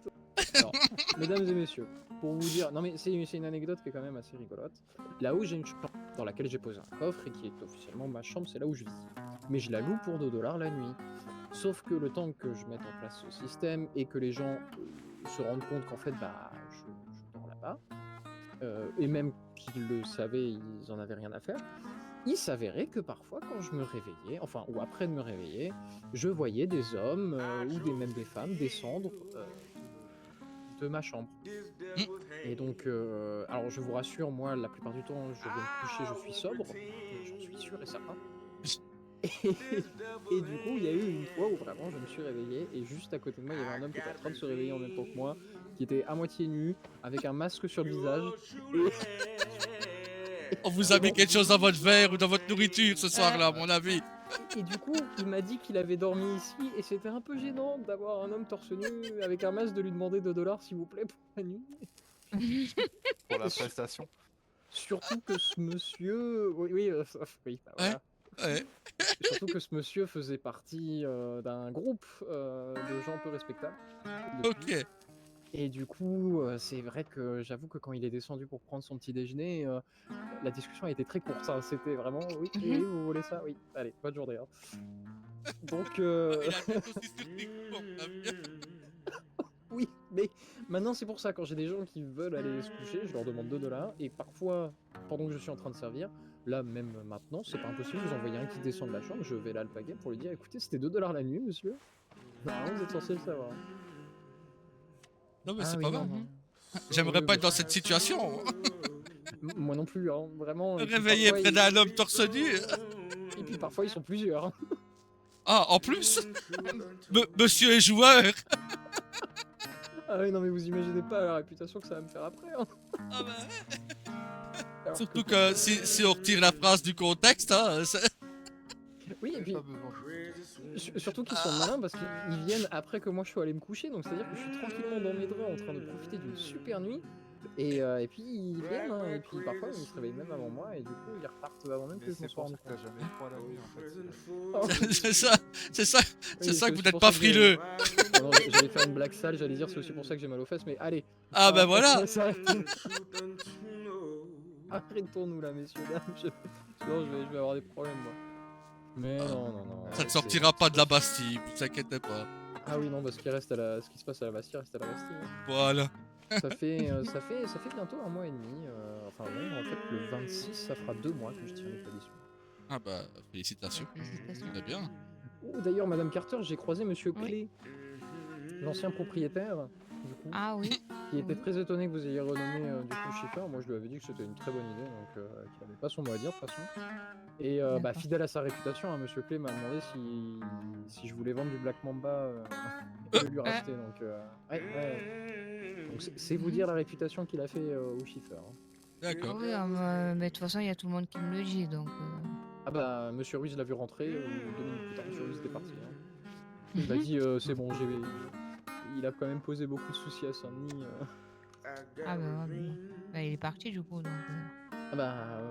Alors, mesdames et messieurs, pour vous dire... Non mais c'est une anecdote qui est quand même assez rigolote. Là-haut, j'ai une chambre dans laquelle j'ai posé un coffre et qui est officiellement ma chambre, c'est là où je vis. Mais je la loue pour 2 $ la nuit. Sauf que le temps que je mette en place ce système et que les gens se rendent compte qu'en fait, bah, je dors là-bas, et même qu'ils le savaient, ils en avaient rien à faire, il s'avérait que parfois quand je me réveillais, enfin ou après de me réveiller, je voyais des hommes ou même des femmes descendre de ma chambre. Et donc, alors je vous rassure, moi la plupart du temps je vais me coucher, je suis sobre, j'en suis sûr et certain. Et du coup il y a eu une fois où vraiment je me suis réveillé et juste à côté de moi il y avait un homme qui était en train de se réveiller en même temps que moi, qui était à moitié nu, avec un masque sur le visage. On vous a mis quelque chose dans votre verre ou dans votre nourriture ce soir-là, à mon avis. Et du coup, il m'a dit qu'il avait dormi ici et c'était un peu gênant d'avoir un homme torse nu avec un masque, de lui demander 2 $ s'il vous plaît pour la nuit. Pour la prestation. Surtout que ce monsieur... Oui, bah voilà. Ouais. Surtout que ce monsieur faisait partie d'un groupe de gens peu respectables. Depuis. Ok. Et du coup, c'est vrai que j'avoue que quand il est descendu pour prendre son petit déjeuner, la discussion a été très courte. Hein. C'était vraiment, oui, vous voulez ça? Oui, allez, bonne journée. Hein. Donc, Il a peut-être aussi sur tes coups, à mon avis. oui, mais maintenant c'est pour ça, quand j'ai des gens qui veulent aller se coucher, je leur demande 2 $, et parfois, pendant que je suis en train de servir, là même maintenant, c'est pas impossible, vous envoyez un qui descend de la chambre, je vais l'alpaguer pour lui dire, écoutez, c'était 2 $ la nuit, monsieur. Normalement, vous êtes censé le savoir. Non mais Ah c'est oui, pas non, mal. non. J'aimerais pas être dans cette situation. Moi non plus, hein, vraiment. Et puis Réveillé parfois, près d'un homme torse nu. Et puis parfois ils sont plusieurs. Hein. Ah, en plus Monsieur est joueur. Ah oui, non mais vous imaginez pas la réputation que ça va me faire après. Hein. Ah bah. Alors Surtout que si on retire la phrase du contexte, hein, oui, et puis surtout qu'ils sont malins parce qu'ils viennent après que moi je suis allé me coucher, donc c'est-à-dire que je suis tranquillement dans mes draps en train de profiter d'une super nuit, et puis ils viennent, hein, et puis parfois ils se réveillent même avant moi, et du coup ils repartent avant même que je me sois rendu compte. T'as jamais froid la nuit en fait. c'est ça Oui, que vous n'êtes pas frileux. Non, j'allais faire une blague sale, j'allais dire c'est aussi pour ça que j'ai mal aux fesses, mais allez. Ah bah voilà. Arrêtons-nous là, messieurs, dames, sinon je vais avoir des problèmes moi. Mais non. Ça ne sortira pas de la Bastille, vous inquiétez pas. Ah oui, non, parce qu'il reste ce qui se passe à la Bastille reste à la Bastille. Hein. Voilà. Ça fait bientôt 1 mois et demi. Enfin non, en fait le 26 ça fera 2 mois que je tire l'expédition. Ah bah félicitations. Très bien. Oh, d'ailleurs, Madame Carter, j'ai croisé Monsieur Clé, l'ancien propriétaire, du coup, qui était très étonné que vous ayez renommé du coup Schiffer. Moi je lui avais dit que c'était une très bonne idée, donc qu'il n'avait pas son mot à dire de toute façon. Et bah, fidèle à sa réputation, hein, Monsieur Clé m'a demandé si je voulais vendre du Black Mamba de lui racheter. Donc, donc c'est vous dire la réputation qu'il a fait au Schiffer. Hein. D'accord. Oui, mais de toute façon, il y a tout le monde qui me le dit, donc... Ah bah, Monsieur Ruiz l'a vu rentrer, 2 minutes plus tard, Monsieur Ruiz était parti. Hein. Il m'a dit, c'est bon, il a quand même posé beaucoup de soucis à Saint-Denis. Ah bah, bah, il est parti du coup, donc... Ah bah,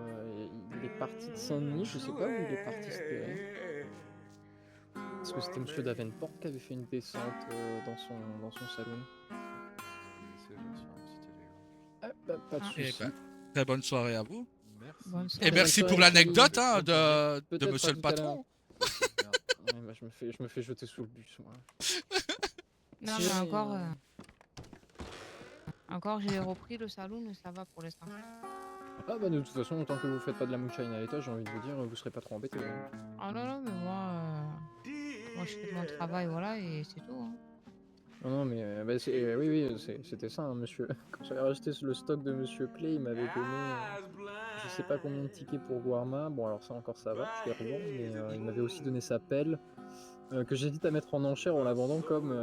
il est parti de Saint-Denis, je sais pas où il est parti se terrer. Parce que c'était Monsieur Davenport qui avait fait une descente dans son salon. J'ai reçu un petit télégramme. Ah, bah, pas de Eh soucis. ben, très bonne soirée à vous. Merci. Bonne Et soirée. merci bonne pour soirée, l'anecdote hein, de Peut-être monsieur à le tout à l'heure. patron. Ouais, bah, je me fais jeter sous le bus, moi. Non, Si mais jamais, encore, j'ai repris le salon, mais ça va pour l'instant. Ah bah de toute façon, tant que vous faites pas de la moonshine à l'étage, j'ai envie de vous dire, vous serez pas trop embêtés. Hein. Ah non, non, mais moi je fais mon travail, voilà, et c'est tout. Hein. Non, non, mais bah, oui, c'était ça, hein, monsieur. Quand j'avais racheté le stock de Monsieur Clay, il m'avait donné, je sais pas combien de tickets pour Guarma. Bon, alors ça encore ça va, je les revends, mais il m'avait aussi donné sa pelle, que j'hésite à mettre en enchère en la vendant comme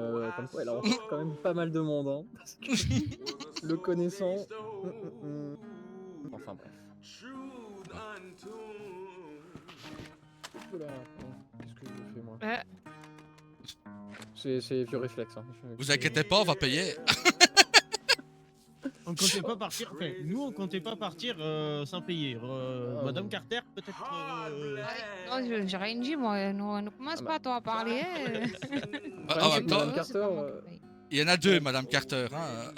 quoi elle a rencontré quand même pas mal de monde, hein, parce que le connaissant. Enfin bref. Oula, qu'est-ce que je fais moi? C'est vieux réflexe. Hein. Vous inquiétez pas, on va payer. On comptait pas partir, enfin, nous on comptait pas partir sans payer. Madame Carter, peut-être. Non, j'ai rien dit, moi. Ne commence pas, toi, à parler. Hein. En même temps, Madame Carter, il y en a deux, Madame Carter. Hein.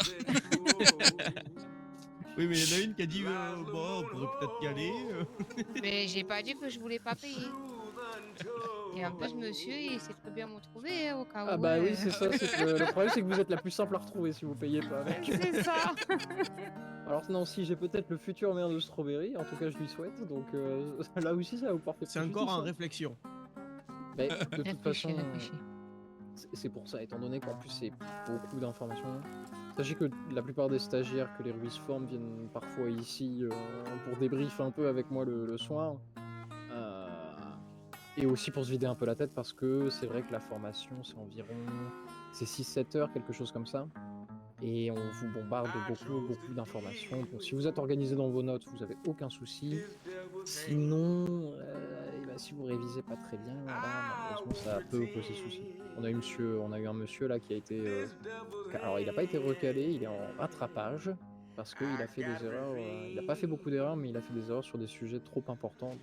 Oui, mais il y en a une qui a dit bon, on pourrait peut-être y aller. Mais j'ai pas dit que je voulais pas payer. Et en plus, monsieur, il sait très bien me trouver, hein, au cas où. Ah bah oui, c'est ça. Le problème, c'est que vous êtes la plus simple à retrouver si vous payez pas. Mec. C'est ça. Alors non, si j'ai peut-être le futur maire de Strawberry, en tout cas je lui souhaite. Donc là aussi, ça va vous porter. C'est encore en réflexion. Mais de toute façon, réfléchis. c'est pour ça, étant donné qu'en plus c'est beaucoup d'informations. Sachez que la plupart des stagiaires que les Ruiz forment viennent parfois ici pour débrief un peu avec moi le soir. Et aussi pour se vider un peu la tête parce que c'est vrai que la formation c'est environ 6-7 heures, quelque chose comme ça. Et on vous bombarde beaucoup d'informations. Donc si vous êtes organisé dans vos notes, vous avez aucun souci. Sinon, si vous révisez pas très bien, là, malheureusement ça peut poser souci. On a eu un monsieur là qui a été... alors il n'a pas été recalé, il est en rattrapage. Parce qu'il a fait des erreurs, il n'a pas fait beaucoup d'erreurs, mais il a fait des erreurs sur des sujets trop importants. Donc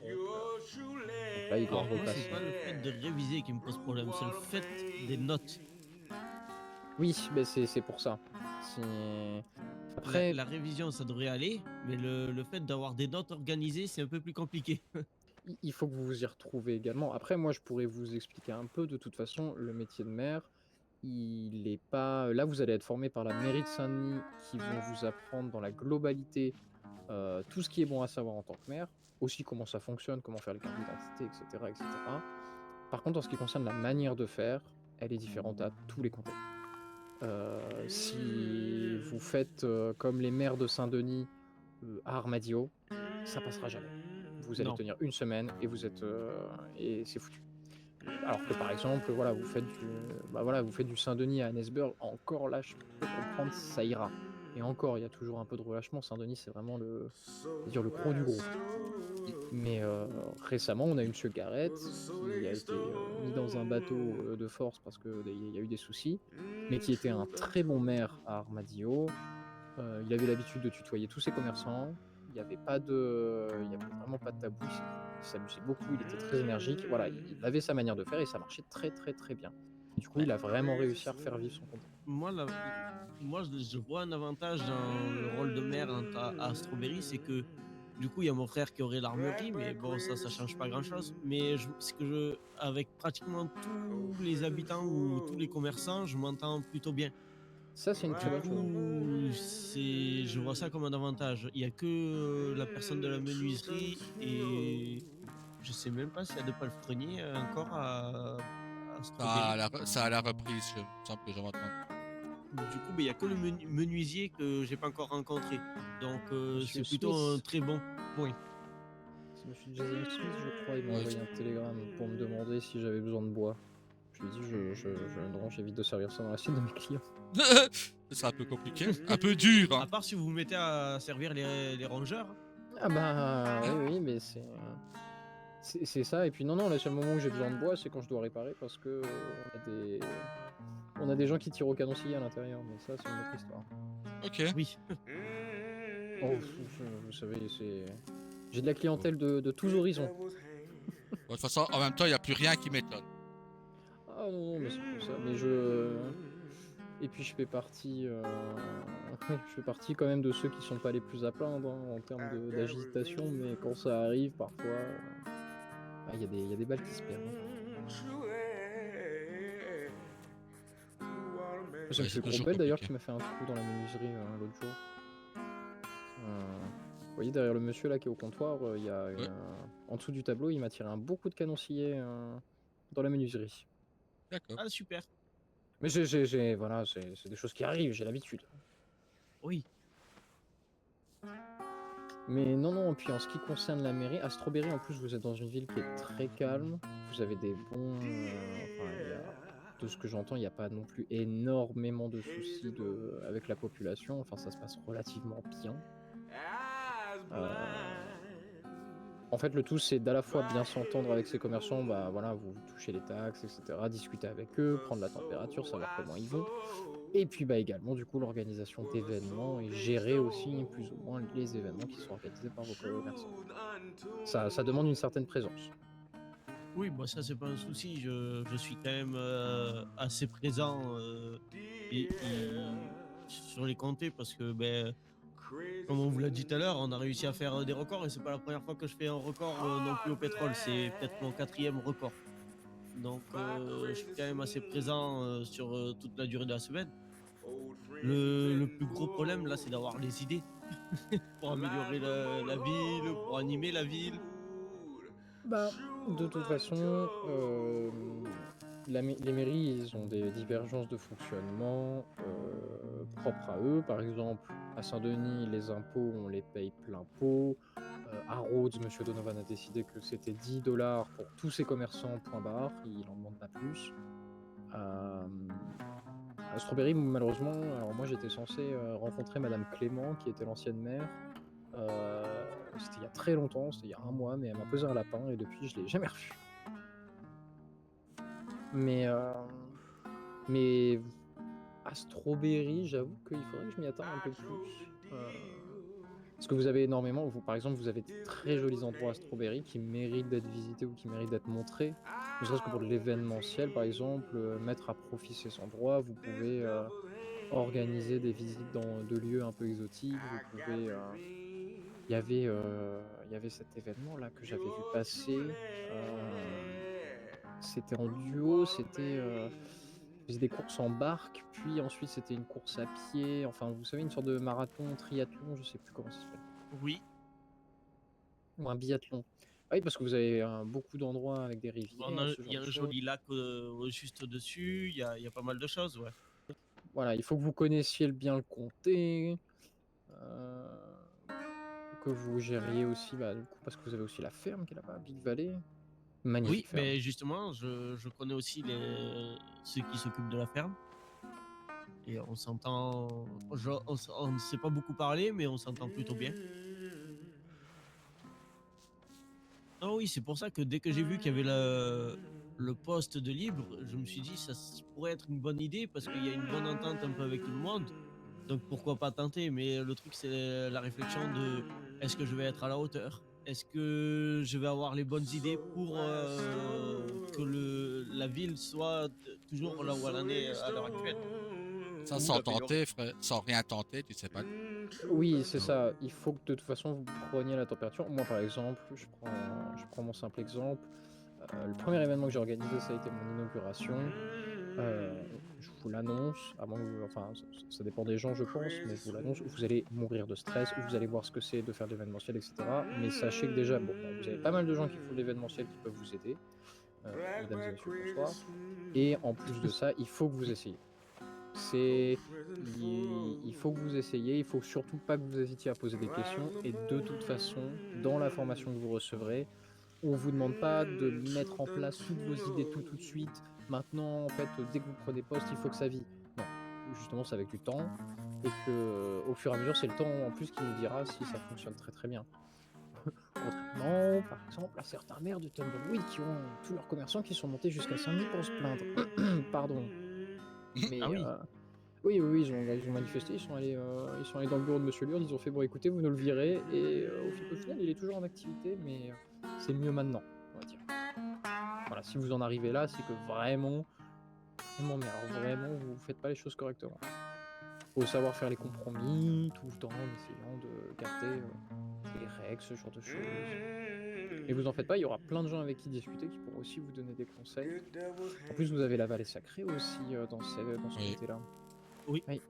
là, il doit Alors, moi, repasser. c'est pas le fait de réviser qui me pose problème, c'est le fait des notes. Oui, mais c'est pour ça. Après, La révision, ça devrait aller, mais le fait d'avoir des notes organisées, c'est un peu plus compliqué. il faut que vous vous y retrouvez également. Après, moi, je pourrais vous expliquer un peu. De toute façon, le métier de maire, il est pas... Là, vous allez être formé par la mairie de Saint-Denis qui vont vous apprendre dans la globalité tout ce qui est bon à savoir en tant que maire. Aussi comment ça fonctionne, comment faire les cartes d'identité, etc., etc. Par contre, en ce qui concerne la manière de faire, elle est différente à tous les contextes. Si vous faites comme les maires de Saint-Denis à Armadillo, ça passera jamais. Vous allez tenir une semaine et vous êtes et c'est foutu. Alors que par exemple, voilà, vous faites du Saint-Denis à Annesburg, encore là, je peux comprendre, ça ira. Et encore, il y a toujours un peu de relâchement. Saint-Denis, c'est vraiment le gros du gros. Mais récemment, on a eu M. Garrett qui a été mis dans un bateau de force parce qu'il y a eu des soucis, mais qui était un très bon maire à Armadillo. Il avait l'habitude de tutoyer tous ses commerçants. Il n'y avait vraiment pas de tabou. Il s'amusait beaucoup. Il était très énergique. Voilà, il avait sa manière de faire et ça marchait très très très bien. Et du coup, il a vraiment réussi à refaire vivre son compte. Moi, je vois un avantage dans le rôle de maire à Strawberry, c'est que du coup, il y a mon frère qui aurait l'armurerie, mais bon, ça change pas grand-chose. Mais avec pratiquement tous les habitants ou tous les commerçants, je m'entends plutôt bien. Ça, c'est une très bonne chose. Je vois ça comme un avantage. Il n'y a que la personne de la menuiserie et je sais même pas s'il y a de palefrenier encore à Strawberry. Ça a la reprise, il me semble que j'en entends. Du coup, il n'y a que le menuisier que j'ai pas encore rencontré. Donc, c'est plutôt un très bon point. C'est M. Jason Smith, je crois, il m'a envoyé un télégramme pour me demander si j'avais besoin de bois. Je lui ai dit, non, j'évite de servir ça dans l'assiette de mes clients. C'est un peu compliqué, un peu dur. Hein. À part si vous vous mettez à servir les rongeurs. Ah bah oui, mais c'est ça. Et puis non, le seul moment où j'ai besoin de bois, c'est quand je dois réparer parce que on a des gens qui tirent au canoncier à l'intérieur. Mais ça, c'est une autre histoire. Ok. Oui. Oh, vous savez, j'ai de la clientèle de tous horizons. De toute façon, en même temps, il n'y a plus rien qui m'étonne. Ah non, non, mais c'est pour ça. Mais je. Et puis je fais partie. Je fais partie quand même de ceux qui sont pas les plus à plaindre hein, en termes d'agitation, mais quand ça arrive, parfois. Il y a des balles qui se perdent. J'ai Ouais, c'est fait toujours Grompel d'ailleurs compliqué. qui m'a fait un trou dans la menuiserie l'autre jour. Vous voyez derrière le monsieur là qui est au comptoir, il y a Ouais. en dessous du tableau, il m'a tiré un beau coup de canoncier dans la menuiserie. D'accord. Ah, super. Mais voilà, c'est des choses qui arrivent, j'ai l'habitude. Oui. Mais non, non, puis en ce qui concerne la mairie, à Strawberry en plus vous êtes dans une ville qui est très calme, vous avez des bons... de ce que j'entends, il n'y a pas non plus énormément de soucis avec la population, enfin ça se passe relativement bien. En fait, le tout, c'est d'à la fois bien s'entendre avec ses commerçants, bah voilà, vous touchez les taxes, etc., discuter avec eux, prendre la température, savoir comment ils vont. Et puis bah également, du coup, l'organisation d'événements et gérer aussi plus ou moins les événements qui sont organisés par vos commerçants. Ça demande une certaine présence. Oui, bah ça c'est pas un souci. Je suis quand même assez présent sur les comtés parce que ben comme on vous l'a dit tout à l'heure, on a réussi à faire des records et c'est pas la première fois que je fais un record non plus au pétrole. C'est peut-être mon 4e record. Donc je suis quand même assez présent sur toute la durée de la semaine. Le plus gros problème là, c'est d'avoir les idées pour améliorer la ville, pour animer la ville. Bah, de toute façon, les mairies, ils ont des divergences de fonctionnement propres à eux. Par exemple, à Saint-Denis, les impôts, on les paye plein pot. À Rhodes, M. Donovan a décidé que c'était 10 $ pour tous ses commerçants, point barre. Il en demande pas plus. À Strawberry, malheureusement, alors moi j'étais censé rencontrer Madame Clément, qui était l'ancienne maire. C'était il y a très longtemps, c'était il y a 1 mois, mais elle m'a posé un lapin et depuis je l'ai jamais revu. Mais à Strawberry, j'avoue qu'il faudrait que je m'y attarde un peu plus. Parce que vous avez énormément, par exemple, vous avez de très jolis endroits à Strawberry qui méritent d'être visités ou qui méritent d'être montrés. Ne serait-ce que pour de l'événementiel, par exemple, mettre à profit ces endroits, vous pouvez organiser des visites de lieux un peu exotiques, vous pouvez... Il y avait cet événement là que j'avais vu passer. C'était en duo, je faisais des courses en barque, puis ensuite c'était une course à pied. Enfin, vous savez, une sorte de marathon, triathlon, je sais plus comment ça s'appelle. Oui. Ou un biathlon. Ah oui, parce que vous avez beaucoup d'endroits avec des rivières, ce Il genre y a de un choses. joli lac juste dessus. Il y a pas mal de choses, ouais. Voilà, il faut que vous connaissiez bien le comté. Que vous gériez aussi, bah, du coup, parce que vous avez aussi la ferme qui est là-bas, Big Valley. Magnifique Oui, ferme. mais justement, je connais aussi ceux qui s'occupent de la ferme. Et on s'entend. On ne sait pas beaucoup parler, mais on s'entend plutôt bien. Ah oui, c'est pour ça que dès que j'ai vu qu'il y avait le poste de libre, je me suis dit ça pourrait être une bonne idée parce qu'il y a une bonne entente un peu avec tout le monde. Donc pourquoi pas tenter? Mais le truc, c'est la réflexion de est-ce que je vais être à la hauteur? Est-ce que je vais avoir les bonnes idées pour que la ville soit toujours là où elle en est à l'heure actuelle? Ça, Ou sans l'améliorer. tenter, sans rien tenter, tu sais pas. Oui, c'est ça. Il faut que de toute façon vous preniez la température. Moi, par exemple, je prends mon simple exemple. Le premier événement que j'ai organisé, ça a été mon inauguration. Je vous l'annonce, enfin, ça dépend des gens, je pense, mais je vous l'annonce. Vous allez mourir de stress, vous allez voir ce que c'est de faire de l'événementiel, etc. Mais sachez que déjà, bon, vous avez pas mal de gens qui font de l'événementiel qui peuvent vous aider. Mesdames et messieurs, bonsoir. Et en plus de ça, il faut que vous essayiez. Il faut que vous essayiez, il faut surtout pas que vous hésitiez à poser des questions. Et de toute façon, dans la formation que vous recevrez, on vous demande pas de mettre en place toutes vos idées tout de suite. Maintenant, en fait, dès que vous prenez poste, il faut que ça vive. Non, justement, c'est avec du temps. Et que, au fur et à mesure, c'est le temps en plus qui nous dira si ça fonctionne très très bien. Contrairement, par exemple, à certains maires de Tumbleweed qui ont tous leurs commerçants qui sont montés jusqu'à Saint-Denis pour se plaindre. Pardon. Mais Ah oui. oui, ils ont manifesté, ils sont allés dans le bureau de Monsieur Lourdes, ils ont fait bon écoutez, vous nous le virez, et au final il est toujours en activité, mais c'est mieux maintenant, on va dire. Voilà, si vous en arrivez là, c'est que vraiment Mais alors vraiment, vous faites pas les choses correctement. Faut savoir faire les compromis tout le temps en essayant de garder les règles, ce genre de choses. Et vous en faites pas, il y aura plein de gens avec qui discuter qui pourront aussi vous donner des conseils. En plus, vous avez la vallée sacrée aussi dans ce Oui. côté-là. Oui. Oui.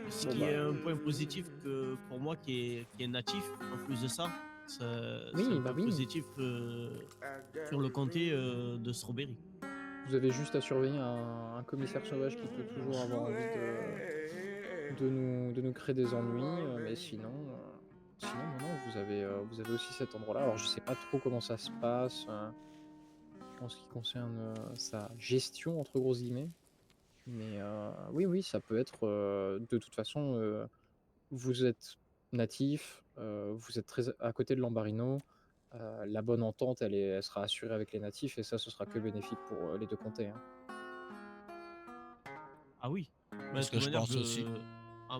Ce Bon, qui bah, est un point positif que pour moi qui est natif, en plus de ça, c'est Oui, un bah point oui. positif sur le comté de Strawberry. Vous avez juste à surveiller un commissaire sauvage qui peut toujours avoir envie de nous créer des ennuis, mais sinon, non, vous avez aussi cet endroit-là. Alors, je sais pas trop comment ça se passe en ce qui concerne sa gestion, entre grosses guillemets, mais oui, ça peut être de toute façon, vous êtes natif, vous êtes très à côté de Lambarino. La bonne entente, elle sera assurée avec les natifs et ça, ce sera que bénéfique pour les deux comtés, hein. Ah oui. C'est De ce que toute je manière, pense aussi.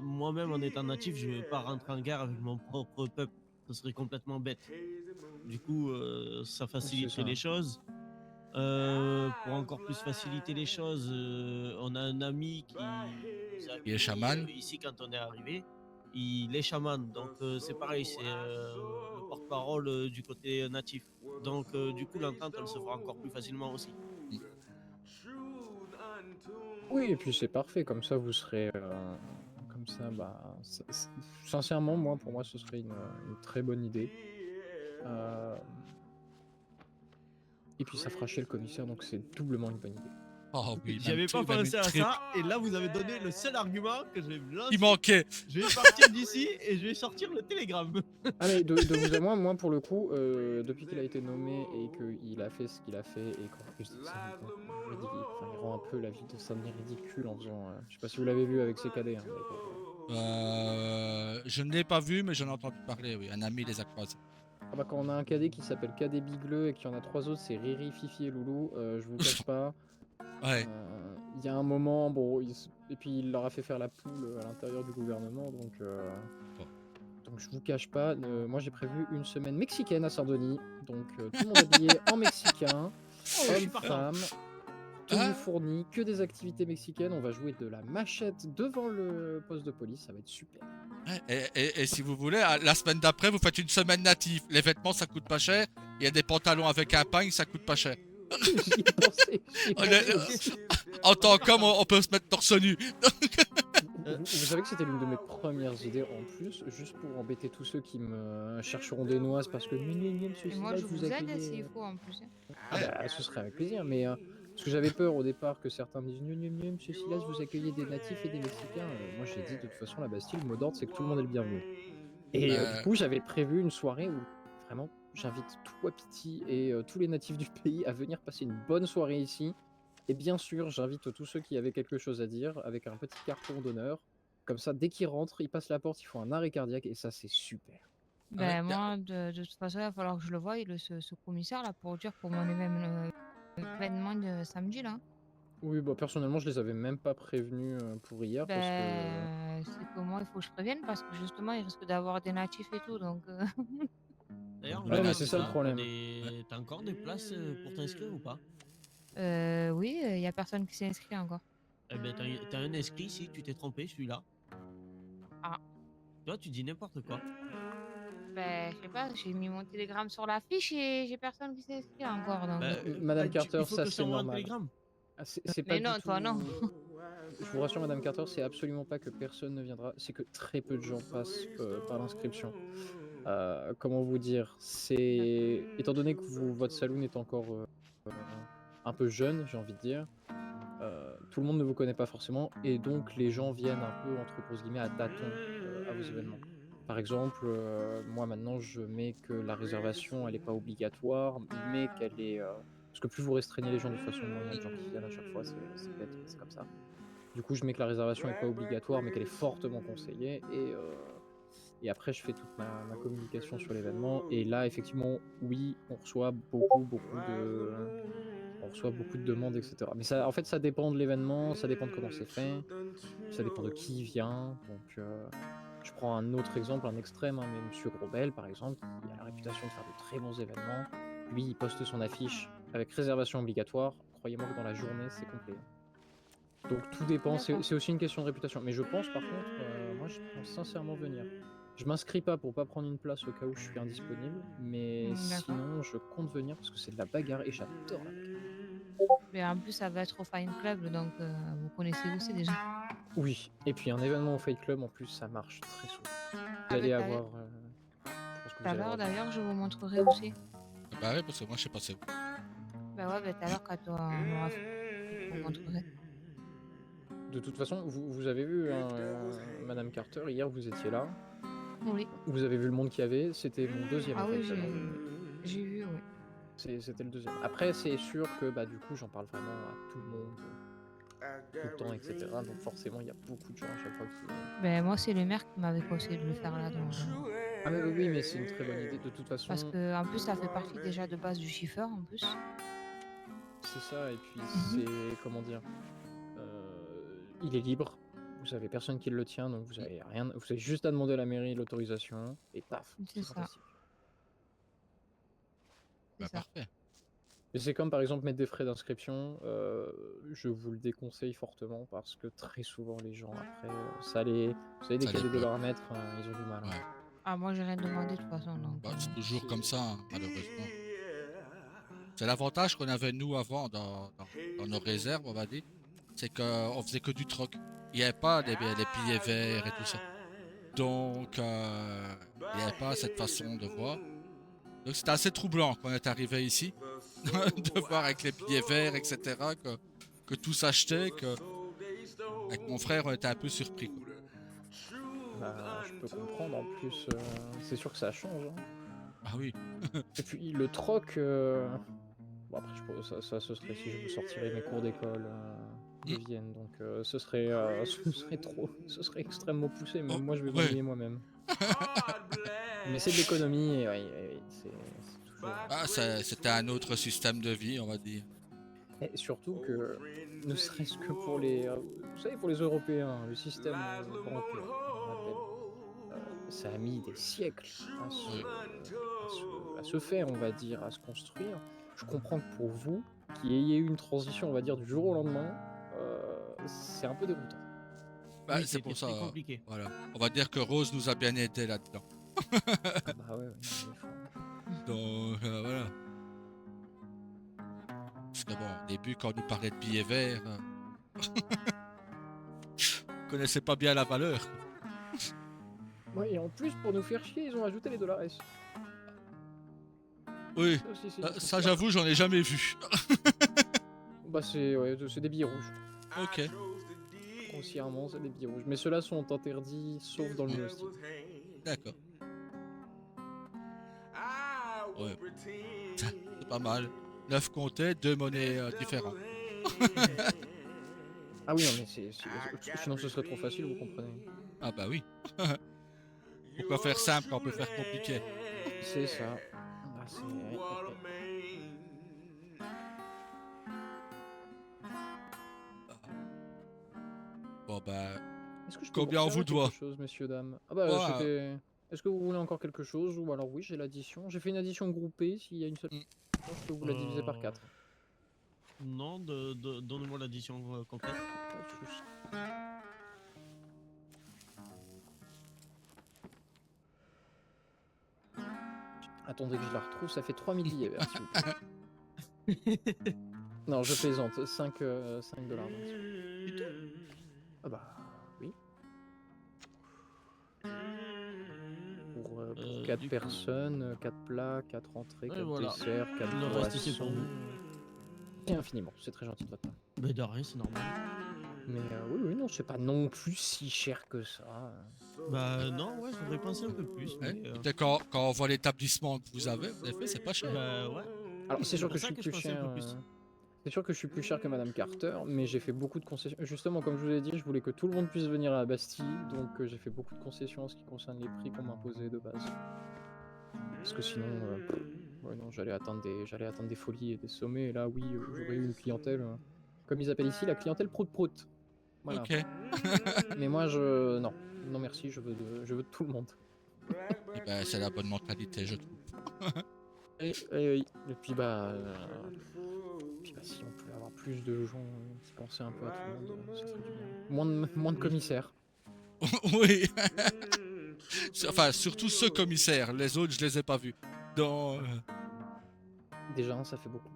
moi-même en étant natif, je vais pas rentrer en guerre avec mon propre peuple. Ce serait complètement bête. Du coup, ça C'est faciliterait ça. les choses. Pour encore plus faciliter les choses, on a un ami qui nous a Il est accueillis chaman. ici quand on est arrivé. Il est chaman, donc c'est pareil, c'est le porte-parole du côté natif. Donc du coup, l'entente, elle se fera encore plus facilement aussi. Oui, et puis c'est parfait, comme ça vous serez. Comme ça, bah. Sincèrement, pour moi, ce serait une très bonne idée. Et puis ça fera chier le commissaire, donc c'est doublement une bonne idée. Oh oui, J'y avais pas même une pensé à très- ça, et là vous avez donné le seul argument que je vais me lancer. Il manquait. Je vais partir d'ici et je vais sortir le télégramme. Ah, mais de vous à moi, pour le coup, depuis qu'il a été nommé et qu'il a fait ce qu'il a fait, et qu'en plus de ça, il rend un peu la ville de Saint-Denis ridicule en faisant. Je sais pas si vous l'avez vu avec ses cadets, hein, mais bon. Je ne l'ai pas vu, mais j'en ai entendu parler, oui. Un ami les a croisés. Ah bah quand on a un cadet qui s'appelle Cadet Bigleux et qu'il y en a 3 autres, c'est Riri, Fifi et Loulou, je vous cache pas. Ouais. Il y a un moment, bon, et puis il leur a fait faire la poule à l'intérieur du gouvernement, donc je vous cache pas, moi j'ai prévu une semaine mexicaine à Saint-Denis, donc tout le monde habillé en mexicain, hommes, femmes, tenue fournie, que des activités mexicaines, on va jouer de la machette devant le poste de police, ça va être super. Et si vous voulez, la semaine d'après, vous faites une semaine native. Les vêtements, ça coûte pas cher. Il y a des pantalons avec un pagne, ça coûte pas cher. J'y ai pensé aussi. En tant qu'homme, on peut se mettre torse nu. Vous savez que c'était l'une de mes premières idées en plus, juste pour embêter tous ceux qui me chercheront des noises parce que monsieur Et moi, Silas, je vous aide accueillez, s'il faut en plus, hein. Ah bah, ce serait avec plaisir, mais parce que j'avais peur au départ que certains me disent monsieur Silas, vous accueillez des natifs et des Mexicains. Moi j'ai dit de toute façon la Bastille, le mot d'ordre c'est que tout le monde est le bienvenu. Et du coup j'avais prévu une soirée où vraiment j'invite tout Wapiti et tous les natifs du pays à venir passer une bonne soirée ici. Et bien sûr j'invite tous ceux qui avaient quelque chose à dire avec un petit carton d'honneur. Comme ça dès qu'ils rentrent, ils passent la porte, ils font un arrêt cardiaque et ça c'est super. Ben moi, de toute façon, il va falloir que je le voie, ce commissaire là, pour dire pour mon événement de samedi là. Oui, bah personnellement, je les avais même pas prévenus pour hier parce que. Ben, c'est que moi, il faut que je prévienne parce que justement, il risque d'avoir des natifs et tout, donc. D'ailleurs, Ouais, mais c'est ça le Vanessa, problème. T'as encore des places pour t'inscrire ou pas? Oui, il y a personne qui s'est inscrit encore. Eh ben, t'as un inscrit ici, tu t'es trompé, je suis là. Ah. Toi, tu dis n'importe quoi. Ben, je sais pas, j'ai mis mon télégramme sur la fiche et j'ai personne qui s'est inscrit encore, donc. Madame Carter, il faut ça que je c'est t'envoie un normal. télégramme. Ah, c'est pas Mais du non, tout... toi non. Je vous rassure, Madame Carter, c'est absolument pas que personne ne viendra, c'est que très peu de gens passent par l'inscription. Comment vous dire, c'est étant donné que votre saloon est encore un peu jeune, j'ai envie de dire, tout le monde ne vous connaît pas forcément et donc les gens viennent un peu entre grosses guillemets à tâtons à vos événements. Par exemple, moi maintenant je mets que la réservation elle est pas obligatoire, mais qu'elle est parce que plus vous restreignez les gens de façon moins il y a de gens qui viennent à chaque fois, c'est bête, mais c'est comme ça. Du coup, je mets que la réservation est pas obligatoire, mais qu'elle est fortement conseillée et après je fais toute ma communication sur l'événement et là effectivement oui on reçoit beaucoup de demandes, etc. Mais ça, en fait, ça dépend de l'événement, ça dépend de comment c'est fait, ça dépend de qui vient. Donc, je prends un autre exemple, un extrême, hein, mais Monsieur Grobel, par exemple, qui a la réputation de faire de très bons événements. Lui, il poste son affiche avec réservation obligatoire. Croyez-moi que dans la journée, c'est complet. Donc tout dépend, c'est aussi une question de réputation. Mais je pense par contre, moi je pense sincèrement venir. Je m'inscris pas pour pas prendre une place au cas où je suis indisponible, mais D'accord. sinon je compte venir parce que c'est de la bagarre et j'adore la bagarre. Mais en plus, ça va être au Fine Club, donc vous connaissez aussi déjà. Oui, et puis un événement au Fight Club en plus ça marche très souvent. Vous Ah, allez mais avoir. Je pense que tout vous à allez l'heure, avoir. d'ailleurs, je vous montrerai aussi. Bah ouais, parce que moi je sais pas c'est où. Bah ouais, tout à l'heure, quand on aura fait, je vous montrerai. De toute façon, vous avez vu hein, Madame Carter, hier vous étiez là. Oui. Vous avez vu le monde qu'il y avait, c'était mon deuxième Ah oui, Fight Club. j'ai vu, oui. C'était le deuxième. Après, c'est sûr que bah, du coup, j'en parle vraiment à tout le monde, tout le temps, etc. Donc forcément, il y a beaucoup de gens à chaque fois qui. Ben moi, c'est le maire qui m'avait conseillé de le faire là. Donc, Ah mais oui, mais c'est une très bonne idée. De toute façon, parce que en plus, ça fait partie déjà de base du chiffre en plus. c'est ça. Et puis c'est comment dire, il est libre. Vous avez personne qui le tient, donc vous avez rien. Vous avez juste à demander à la mairie l'autorisation et paf. C'est ça. fantastique. Bah C'est ça. parfait. Et c'est comme par exemple mettre des frais d'inscription, je vous le déconseille fortement parce que très souvent les gens après, vous savez Ça des les cadeaux de bloque. leur à mettre, ils ont du mal. hein. Ouais. Ah, moi, j'ai rien demandé de toute façon. Donc, Bah, c'est toujours comme ça, hein, malheureusement. C'est l'avantage qu'on avait nous avant dans nos réserves, on va dire. C'est qu'on faisait que du troc. Il n'y avait pas les billets verts et tout ça. Donc, il n'y avait pas cette façon de voir. Donc, c'était assez troublant quand on est arrivé ici. De voir avec les billets verts, etc. Que tout s'achetait. Avec mon frère, on était un peu surpris. Quoi. Bah, je peux comprendre en plus, c'est sûr que ça change. hein. Ah oui. Et puis le troc, bon après ça ce serait si je vous sortirais mes cours d'école de Vienne, donc ce serait ce serait extrêmement poussé, même moi je vais m'ennuyer moi-même. Mais c'est de l'économie et ouais, c'est toujours. Ah, c'était un autre système de vie, on va dire. Et surtout que, ne serait-ce que pour les, vous savez, pour les Européens, le système européen, on appelle, ça a mis des siècles à se faire, on va dire, à se construire. Je comprends que pour vous, qu'il y ait eu une transition, on va dire, du jour au lendemain, c'est un peu déroutant. Bah, Oui, c'est c'était pour ça. très compliqué. Voilà. On va dire que Rose nous a bien aidé là-dedans. Ah bah ouais, Donc voilà. Parce que bon, au début, quand on nous parlait de billets verts, on connaissait pas bien la valeur. Ouais, et en plus, pour nous faire chier, ils ont ajouté les dollars. Oui, Ça aussi, c'est ça j'avoue, j'en ai jamais vu. Bah c'est des billets rouges. Ok. Grossièrement, c'est des billets rouges. Mais ceux-là sont interdits, sauf dans le nouveau style. D'accord. Ouais. C'est pas mal. 9 comtés, 2 monnaies différentes. Ah oui, non, mais sinon ce serait trop facile, vous comprenez. Ah bah oui. Pourquoi faire simple quand on peut faire compliqué? C'est ça. Bah, c'est... Bon bah... Est-ce que je peux Combien on vous resserver doit? quelque chose, messieurs, dames? Ah bah, Wow. c'était... Est-ce que vous voulez encore quelque chose? Ou alors oui, j'ai l'addition. J'ai fait une addition groupée, s'il y a une seule... Je peux vous la diviser par 4. Non, donnez-moi l'addition complète. Pas de soucis. Attendez que je la retrouve, ça fait 3000 billets verts, s'il vous plaît. Non, je plaisante, 5 $. Ah bah, oui. Pour 4 personnes, 4 plats, 4 entrées, 4 voilà. desserts, 4 Le reste, c'est pour boissons. vous. Et infiniment, c'est très gentil de votre part. Mais de rien, c'est normal. Mais oui, non, c'est pas non plus si cher que ça. Bah non, ouais, j'aurais pensé un peu plus. Ouais. Mais, Quand on voit l'établissement que vous avez fait, c'est pas cher. Bah ouais. Alors c'est sûr que pour je ça suis que plus pensais un cher. peu plus. C'est sûr que je suis plus cher que Madame Carter, mais j'ai fait beaucoup de concessions. Justement, comme je vous l'ai dit, je voulais que tout le monde puisse venir à la Bastille, donc j'ai fait beaucoup de concessions en ce qui concerne les prix qu'on m'imposait de base. Parce que sinon, ouais, non, j'allais atteindre des folies et des sommets, et là, oui, j'aurais eu une clientèle, comme ils appellent ici, la clientèle prout-prout. Voilà. Ok. Mais moi, non merci, je veux de tout le monde. Et ben, c'est la bonne mentalité, je trouve. Et puis si on pouvait avoir plus de gens qui pensaient un peu à tout le monde, ça ferait du bien. Moins de commissaires. Oui. Enfin, surtout ce commissaire. Les autres, je les ai pas vus. Dans. Déjà, ça fait beaucoup.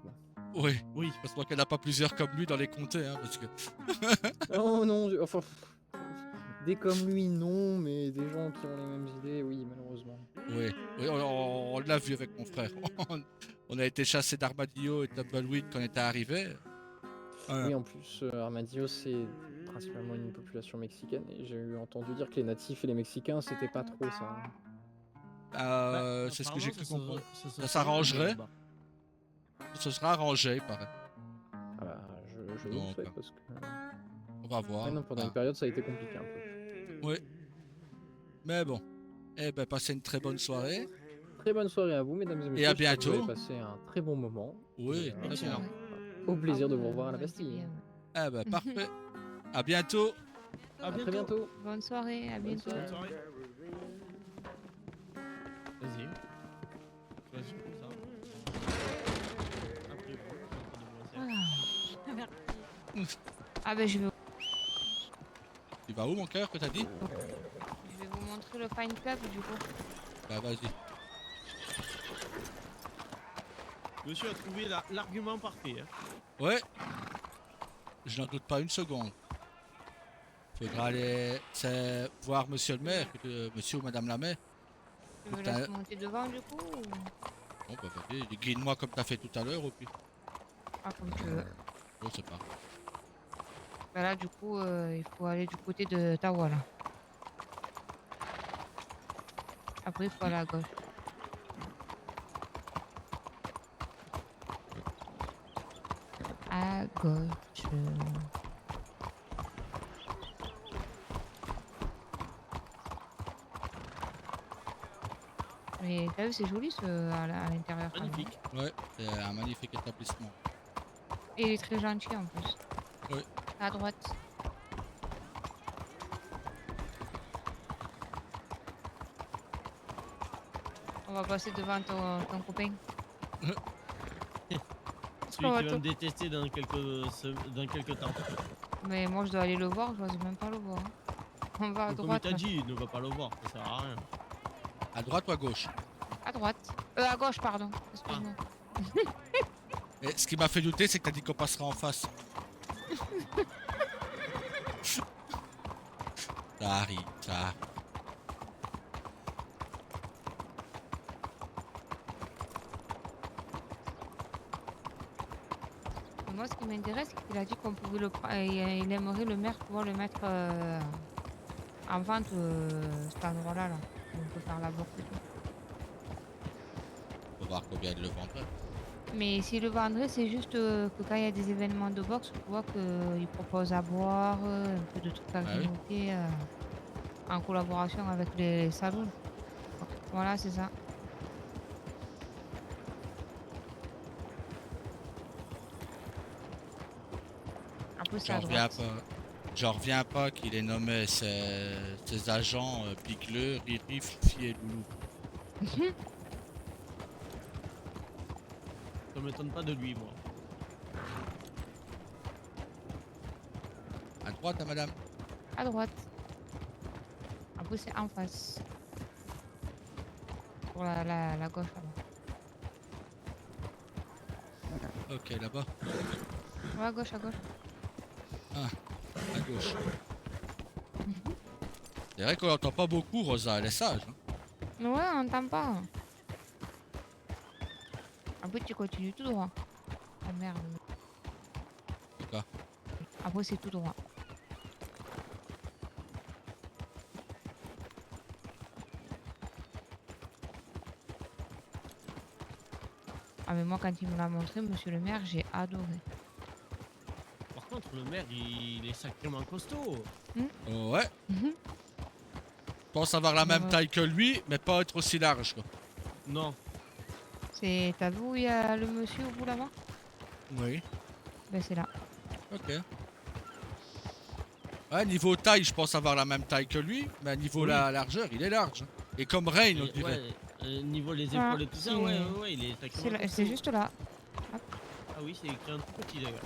Oui. Parce qu'il n'y en a pas plusieurs comme lui dans les comtés, hein, parce que. Oh non, enfin. Des comme lui, non, mais des gens qui ont les mêmes idées, oui, malheureusement. Oui, on l'a vu avec mon frère. On a été chassé d'Armadillo et de Tumbleweed quand on était arrivé. Oui, en plus, Armadillo, c'est principalement une population mexicaine, et j'ai entendu dire que les natifs et les Mexicains, c'était pas trop ça. C'est ce que j'ai cru comprendre. Ça s'arrangerait. Ça sera arrangé, il paraît. Ah bah, je vous le souhaite parce que. On va voir. Ouais, non, pendant une période, ça a été compliqué un peu. Oui. Mais bon. Eh ben, passez une très bonne soirée. Très bonne soirée à vous, mesdames et messieurs. Et à bientôt. Vous avez passé un très bon moment. Oui, excellent. Au plaisir de vous revoir à la Bastille. Eh ben, parfait. À bientôt. À très bientôt. Bonne soirée, à bientôt. Bonne soirée. Vas-y. Vas-y, comme ça. Après, Ah ben je vais Tu vas où, mon cœur, que t'as dit? vous montrer le Fine Club du coup. Bah, vas-y. Monsieur a trouvé l'argument parfait. Hein. Ouais. Je n'en doute pas une seconde. Faudra aller voir monsieur le maire, monsieur ou madame la maire. Tu me laisses monter devant du coup ou... Bon, bah, vas-y, guide-moi comme t'as fait tout à l'heure, au pire. Ah, comme tu veux. Oh, c'est pas. Bah là, du coup, il faut aller du côté de Tawa là. Après, il faut aller à gauche. À gauche. Mais t'as vu, c'est joli à l'intérieur. Magnifique. Ouais, c'est un magnifique établissement. Et il est très gentil en plus. Oui. À droite. On va passer devant ton copain. Celui qui va me détester dans quelques temps. Mais moi je dois aller le voir, je n'ose même pas le voir. On va à Comme droite. il t'a dit, ne va pas le voir, ça sert à rien. À droite ou à gauche? À droite. À gauche, pardon. Excuse-moi. Et ce qui m'a fait douter, c'est que t'as dit qu'on passera en face. Ça arrive, ça arrive. Moi, ce qui m'intéresse, c'est qu'il a dit qu'on pouvait il aimerait le maire pouvoir le mettre en vente cet endroit-là. Là. On peut faire la bourse et tout. Faut voir combien il le vendrait. Mais s'il le vendrait, c'est juste que quand il y a des événements de boxe, tu vois qu'il propose à boire, un peu de trucs à grignoter en collaboration avec les salons. Voilà, c'est ça. J'en reviens pas qu'il ait nommé ses agents Pigleux, Riri, Fifi et Loulou. Ça m'étonne pas de lui, moi. À droite, hein, madame? À droite. Après, c'est en face. Pour la gauche, là-bas. Ok, là-bas. Ouais, à gauche, à gauche. Ah, à gauche. C'est vrai qu'on l'entend pas beaucoup, Rosa, elle est sage. Hein. Ouais, on n'entend pas. Après, tu continues tout droit. Ah merde. Pourquoi? Après, c'est tout droit. Ah mais moi, quand il me l'a montré, monsieur le maire, j'ai adoré. Par contre, le maire, il est sacrément costaud. Ouais. Je pense avoir la même taille que lui, mais pas être aussi large, quoi. Non. T'as vu où il y a le monsieur au bout là-bas? Oui. Ben c'est là. Ok. Ouais, niveau taille, je pense avoir la même taille que lui, mais niveau la largeur, il est large. Et comme Rain, on dirait. Ouais, Niveau les Ah, épaules et tout ça, c'est- ouais, il est sacrément C'est costaud. juste là. Ah oui, c'est écrit un tout petit d'ailleurs.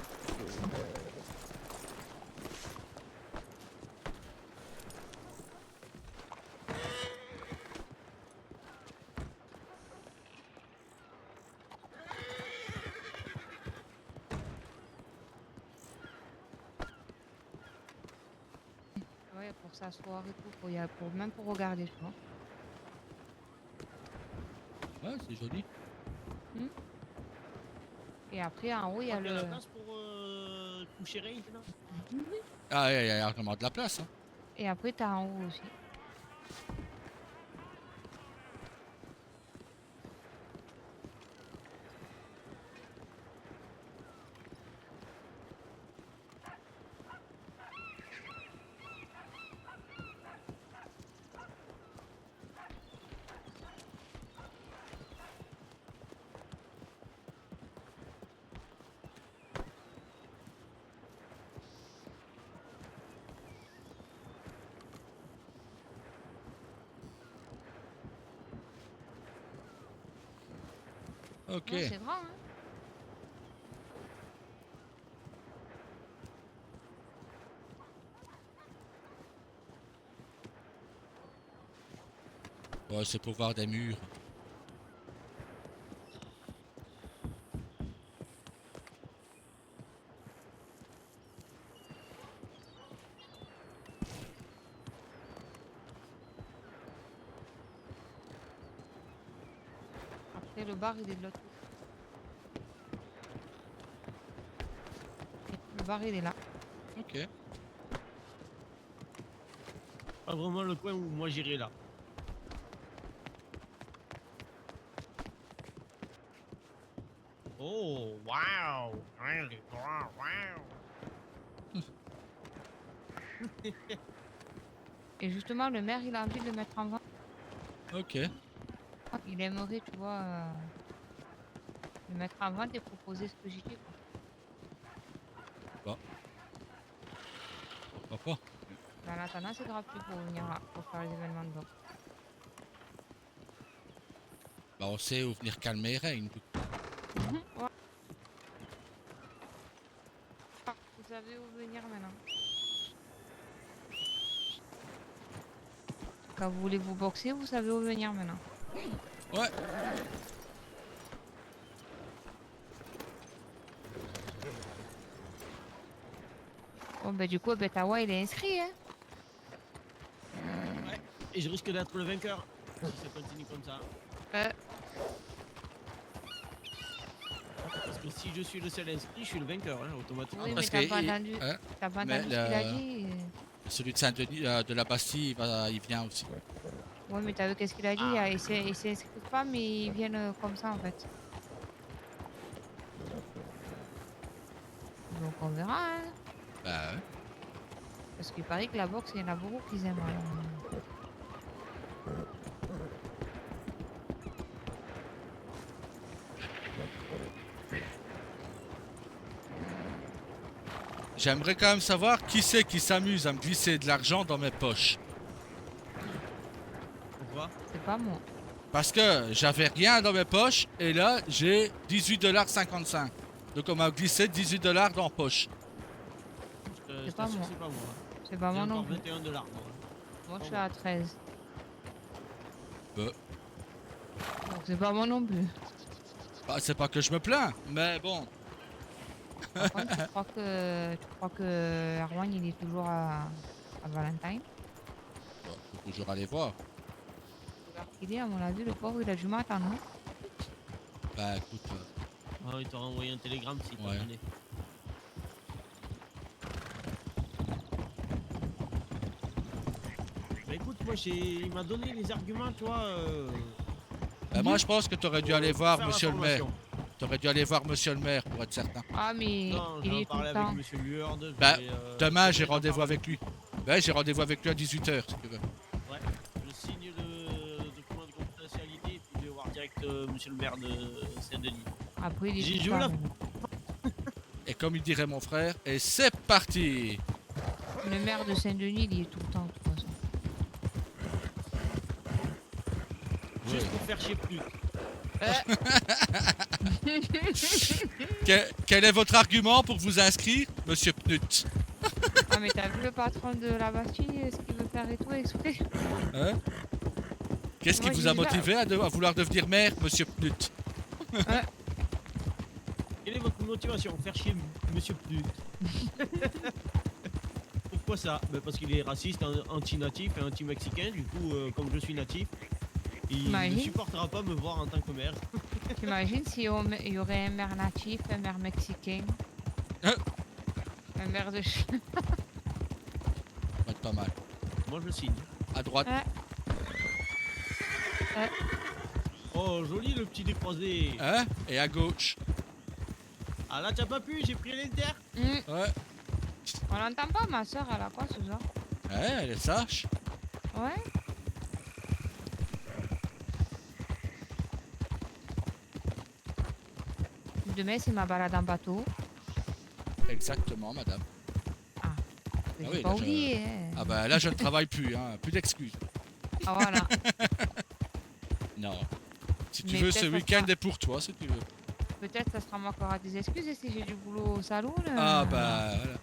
Ouais, pour s'asseoir et tout, même pour regarder, tu vois. Ouais, c'est joli. Et après, en haut, il y a Il y a le. la place pour coucher Ray là. Ah, il y a vraiment de la place. Hein. Et après, t'as en haut aussi. Ok. Non, c'est grand, hein. Ouais, c'est pour voir des murs. Après, le bar, il est de l'autre côté. Le bar, il est là. Ok. Pas vraiment le coin où moi j'irai là. Oh, waouh! Et justement, le maire, il a envie de le mettre en vente. Ok. Il aimerait, tu vois, le mettre en vente et proposer ce que j'ai dit. Bon. Pourquoi pas? Mais en attendant, c'est gratuit pour venir là, pour faire les événements de boxe. Bah, on sait où venir calmer Rain. Ouais. Vous savez où venir maintenant. Quand vous voulez vous boxer, vous savez où venir maintenant. Ouais. Bon, bah du coup, Betawa, il est inscrit, hein. Ouais. Et je risque d'être le vainqueur si ça continue comme ça. Parce que si je suis le seul inscrit, je suis le vainqueur, hein, automatiquement. Oui, mais parce t'as que pas il- entendu, hein, t'as pas mais entendu ce qu'il a dit. Celui de Saint-Denis, de la Bastille, il vient aussi. Ouais, mais t'as vu qu'est-ce qu'il a dit? Il s'est inscrit pas, mais ils viennent comme ça en fait. Donc on verra, hein. Bah ouais. Parce qu'il paraît que la boxe, il y en a beaucoup qui aiment. J'aimerais quand même savoir qui c'est qui s'amuse à me glisser de l'argent dans mes poches. Pourquoi? C'est pas moi. Parce que j'avais rien dans mes poches et là j'ai 18,55 $. Donc on m'a glissé 18 $ dans la poche. C'est pas moi. C'est pas moi. C'est pas moi non plus. 21 $. Moi, je suis à 13. Bah. Donc c'est pas moi non plus. Bah, c'est pas que je me plains, mais bon. Par contre, tu crois que Erwan, il est toujours à Valentine? Bon, faut toujours aller voir. Alors qu'il est, à mon avis, le pauvre, il a du mal à attendre. Hein. Bah écoute. Ah, il t'aura envoyé un télégramme si Ouais. t'attendais. Bah écoute, moi il m'a donné les arguments, tu vois. Bah, moi je pense que t'aurais dû aller voir faire monsieur le maire. l'information. T'aurais dû aller voir monsieur le maire pour être certain. Ah, mais Non, il j'en est tout parlais le avec temps. monsieur Luard. Bah demain j'ai rendez-vous avec lui. Bah j'ai rendez-vous avec lui à 18 h si tu veux. Ouais, je signe le document de confidentialité et puis je vais voir direct monsieur le maire de Saint-Denis. Après, il est J'ai tout le joué temps. la- Et comme il dirait mon frère, et c'est parti. Le maire de Saint-Denis, il y est tout le temps, de toute façon. Juste pour faire chier plus. Quel est votre argument pour vous inscrire, monsieur Pnut? Ah mais t'as vu le patron de la Bastille, ce qu'il veut faire et tout exprès? Hein? Qu'est-ce qui Moi, vous a j'ai déjà- motivé à vouloir devenir maire, monsieur Pnut? Quelle est votre motivation? Faire chier monsieur Pnut. Pourquoi ça? Parce qu'il est raciste, anti-natif et anti-mexicain. Du coup, comme je suis natif, il ne Imagine. supportera pas me voir en tant que maire. T'imagines s'il y aurait un maire natif, un maire mexicain, un maire de chien. Ça va être pas mal. Moi, je signe. À droite. Oh, joli le petit décroisé. Hein? Et à gauche. Ah là, t'as pas pu, j'ai pris l'inter. Ouais. On l'entend pas, ma soeur, elle a quoi ce soir? Ouais, elle est sage. Ouais. Demain, c'est ma balade en bateau. Exactement, madame. J'ai oui, pas là, oublié. Hein. Ah bah là, je ne travaille plus, hein. Plus d'excuses. Ah voilà. Non. Si tu Mais veux, ce peut-être ça week-end sera- est pour toi, si tu veux. Peut-être ça sera moi qui aura des excuses et si j'ai du boulot au salon. Ah bah voilà.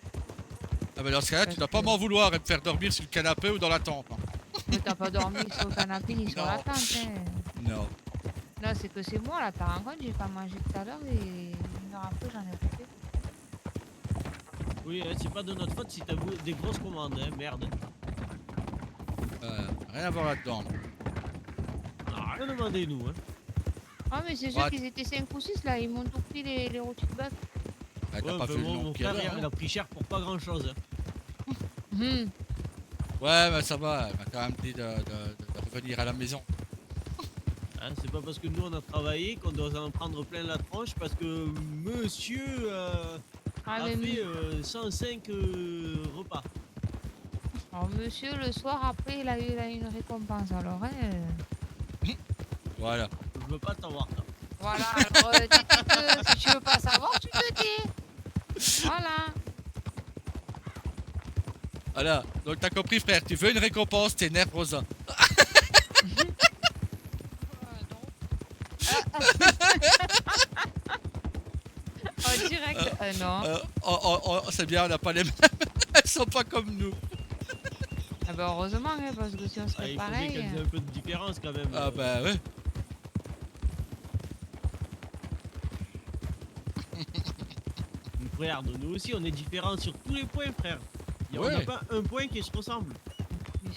Ah bah dans ce cas-là, tu dois pas m'en vouloir et me faire dormir sur le canapé ou dans la tente. Hein. Mais t'as pas dormi sur le canapé ni sur la Non. tente. Hein. Non. Non, c'est que c'est moi là, t'as rendu compte, j'ai pas mangé tout à l'heure et une heure après j'en ai occupé. Oui, c'est pas de notre faute si t'as des grosses commandes, hein, merde. Rien à voir là-dedans. Ah, rien demandé, nous, hein. Ah mais c'est sûr qu'ils étaient 5 ou 6 là, ils m'ont tout pris les rôtis de bœuf. Ah, t'as Ouais, pas enfin, fait le mon long frère, pied, il a pris cher pour pas grand chose. Ouais, mais ça va, elle m'a quand même dit de revenir à la maison. Hein, c'est pas parce que nous on a travaillé qu'on doit en prendre plein la tronche parce que monsieur a mais fait 105 repas. Alors monsieur, le soir après, il a eu une récompense alors. Hein. Voilà. Je veux pas t'avoir. Voilà, alors dis-toi que si tu veux pas savoir, tu te dis. Voilà. Voilà, donc t'as compris frère, tu veux une récompense, t'énerves Rosa. En direct, non. C'est bien, on n'a pas les mêmes. Elles sont pas comme nous. Ah bah heureusement, hein, parce que si on serait Il faudrait pareil. qu'elle ait un peu de différence quand même. Ah bah ouais. Regarde, nous aussi on est différents sur tous les points, frère. On n'a Ouais. pas un point qui se ressemble.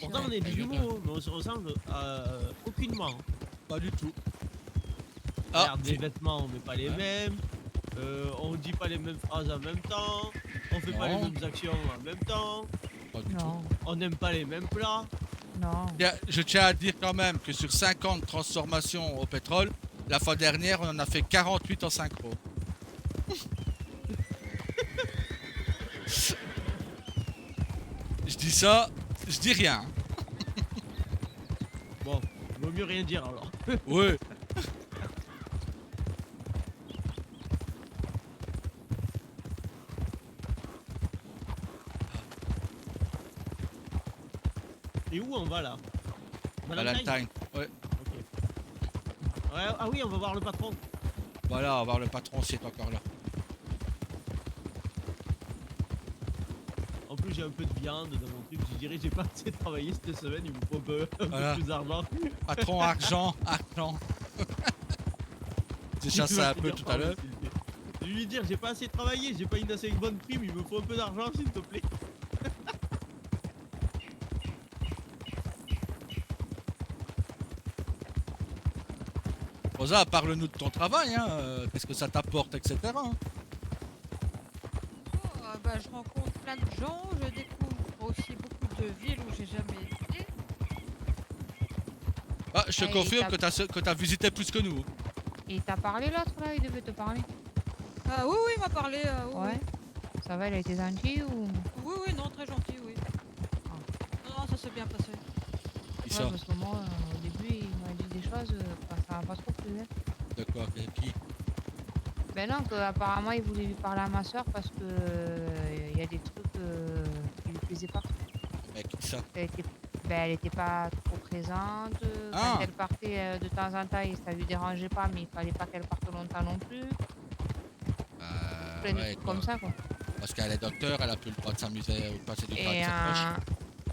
Pourtant on est des jumeaux, mais on se ressemble aucunement. Pas du tout. Regarde, les vêtements on met pas les mêmes. On dit pas les mêmes phrases en même temps. On fait pas les Non. mêmes actions en même temps. Pas du Non. On n'aime pas les mêmes plats. Non. Bien, je tiens à dire quand même que sur 50 transformations au pétrole, la fois dernière, on en a fait 48 en synchro. Je dis ça, je dis rien. Bon, vaut mieux rien dire alors. Ouais. Et où on va là? Valentine. Ouais. Ouais, ah oui, on va voir le patron. Voilà, on va voir le patron s'il est encore là. En plus, j'ai un peu de viande dans mon truc. Je dirais, j'ai pas assez travaillé cette semaine. Il me faut un Voilà. peu plus d'argent. Patron, argent, argent. J'ai chassé un peu tout à l'heure. Je vais lui dire, j'ai pas assez travaillé, j'ai pas une assez bonne prime. Il me faut un peu d'argent, s'il te plaît. Rosa, parle-nous de ton travail, hein. Qu'est-ce que ça t'apporte, etc. hein. Bah, je rencontre plein de gens, je découvre aussi beaucoup de villes où j'ai jamais été. Ah, je te Ah, et confirme t'as- que t'as visité plus que nous. Et t'as parlé l'autre là, il devait te parler. Ah oui, oui, il m'a parlé. Oui, Ouais. Ça va, il a été gentil ou. oui, oui, non, très gentil, oui. Non, non, ça s'est bien passé. Qui Ouais, ça? parce que moi, au début, il m'a dit des choses, ça m'a pas trop plu. Hein. De quoi? Qui? Ben non, apparemment il voulait lui parler à ma soeur parce que il y a des trucs qui lui plaisaient pas. Mais qui ça? Elle était pas trop présente. Ah. Quand elle partait de temps en temps, ça lui dérangeait pas, mais il fallait pas qu'elle parte longtemps non plus. Plein de Ouais, trucs comme quoi. ça, quoi. Parce qu'elle est docteur, elle a plus le droit de s'amuser ou de passer du temps avec Et ses proches.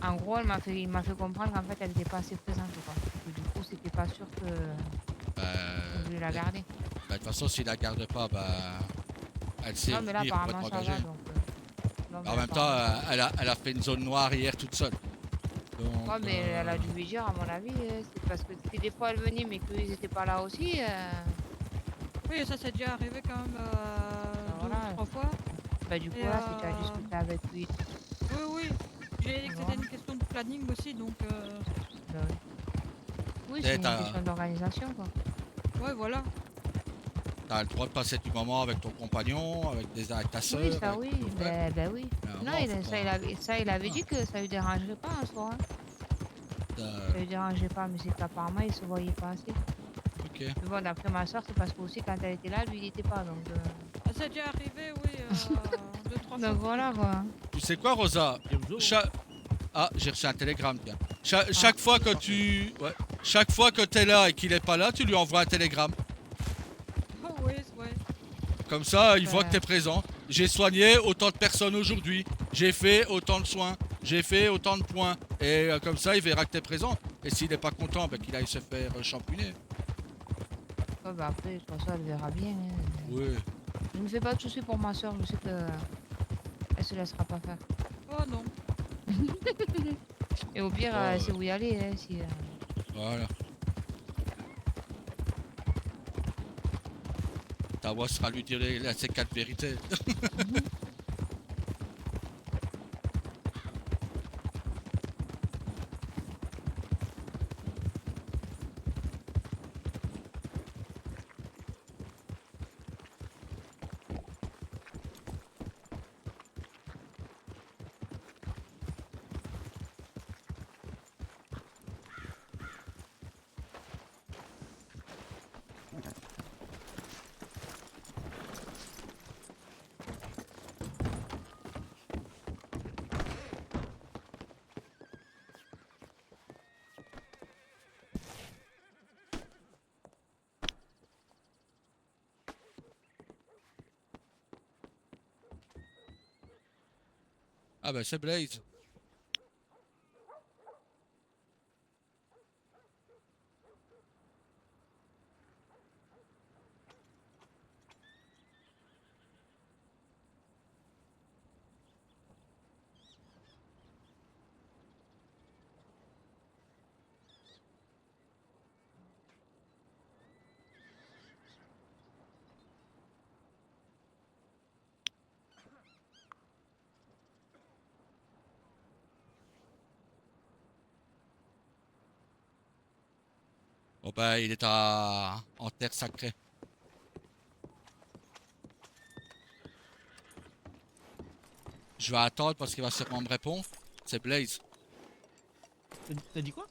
en gros, il m'a fait comprendre qu'en fait, elle n'était pas assez présente, quoi. Que du coup, c'était pas sûr que on voulait la garder. De toute façon, s'il la garde pas, elle sait Non, mais là, venir pour apparemment, être ça engagée. va, donc... non, En mais même temps, elle a fait une zone noire hier toute seule. Donc, ouais, mais elle a dû lui dire, à mon avis, c'est parce que si des fois elle venait, mais qu'ils n'étaient pas là aussi... Oui, ça c'est déjà arrivé quand même voilà. 2 ou 3 fois. Bah du coup, Et, là, c'est déjà discuté avec lui. Oui, oui. J'ai dit que c'était une question de planning aussi, donc... Bah oui. Oui, Et c'est une t'as- question d'organisation, quoi. Ouais, voilà. t'as le droit de passer du moment avec ton compagnon, avec ta soeur. Oui, ça oui, bah oui. Non, il avait dit que ça lui dérangerait pas en soi. Ça lui dérangeait pas, mais c'est qu'apparemment il se voyait pas assez. Ok. Mais bon, d'après ma soeur, c'est parce que aussi quand elle était là, lui il était pas, donc... Ça déjà arrivé, oui, 2-3 fois. Donc voilà, quoi. Tu sais quoi, Rosa? Ah, j'ai reçu un télégramme, tiens. Chaque fois que chaque fois que t'es là et qu'il est pas là, tu lui envoies un télégramme. Oh oui, ouais. Comme ça, il voit que t'es présent. J'ai soigné autant de personnes aujourd'hui. J'ai fait autant de soins. J'ai fait autant de points. Et comme ça, il verra que t'es présent. Et s'il n'est pas content, qu'il aille se faire champuner. Ouais, bah après, de toute façon, elle verra bien. Hein. Oui. Je ne me fais pas de soucis pour ma soeur, je sais que elle se laissera pas faire. Oh non. Et au pire, elle sait où y aller. Hein, si, Voilà. Ta voix sera lui dire ces 4 vérités. Ah ben c'est Blaze. Bon bah il est en terre sacrée. Je vais attendre parce qu'il va sûrement me répondre. C'est Blaze. T'as dit quoi?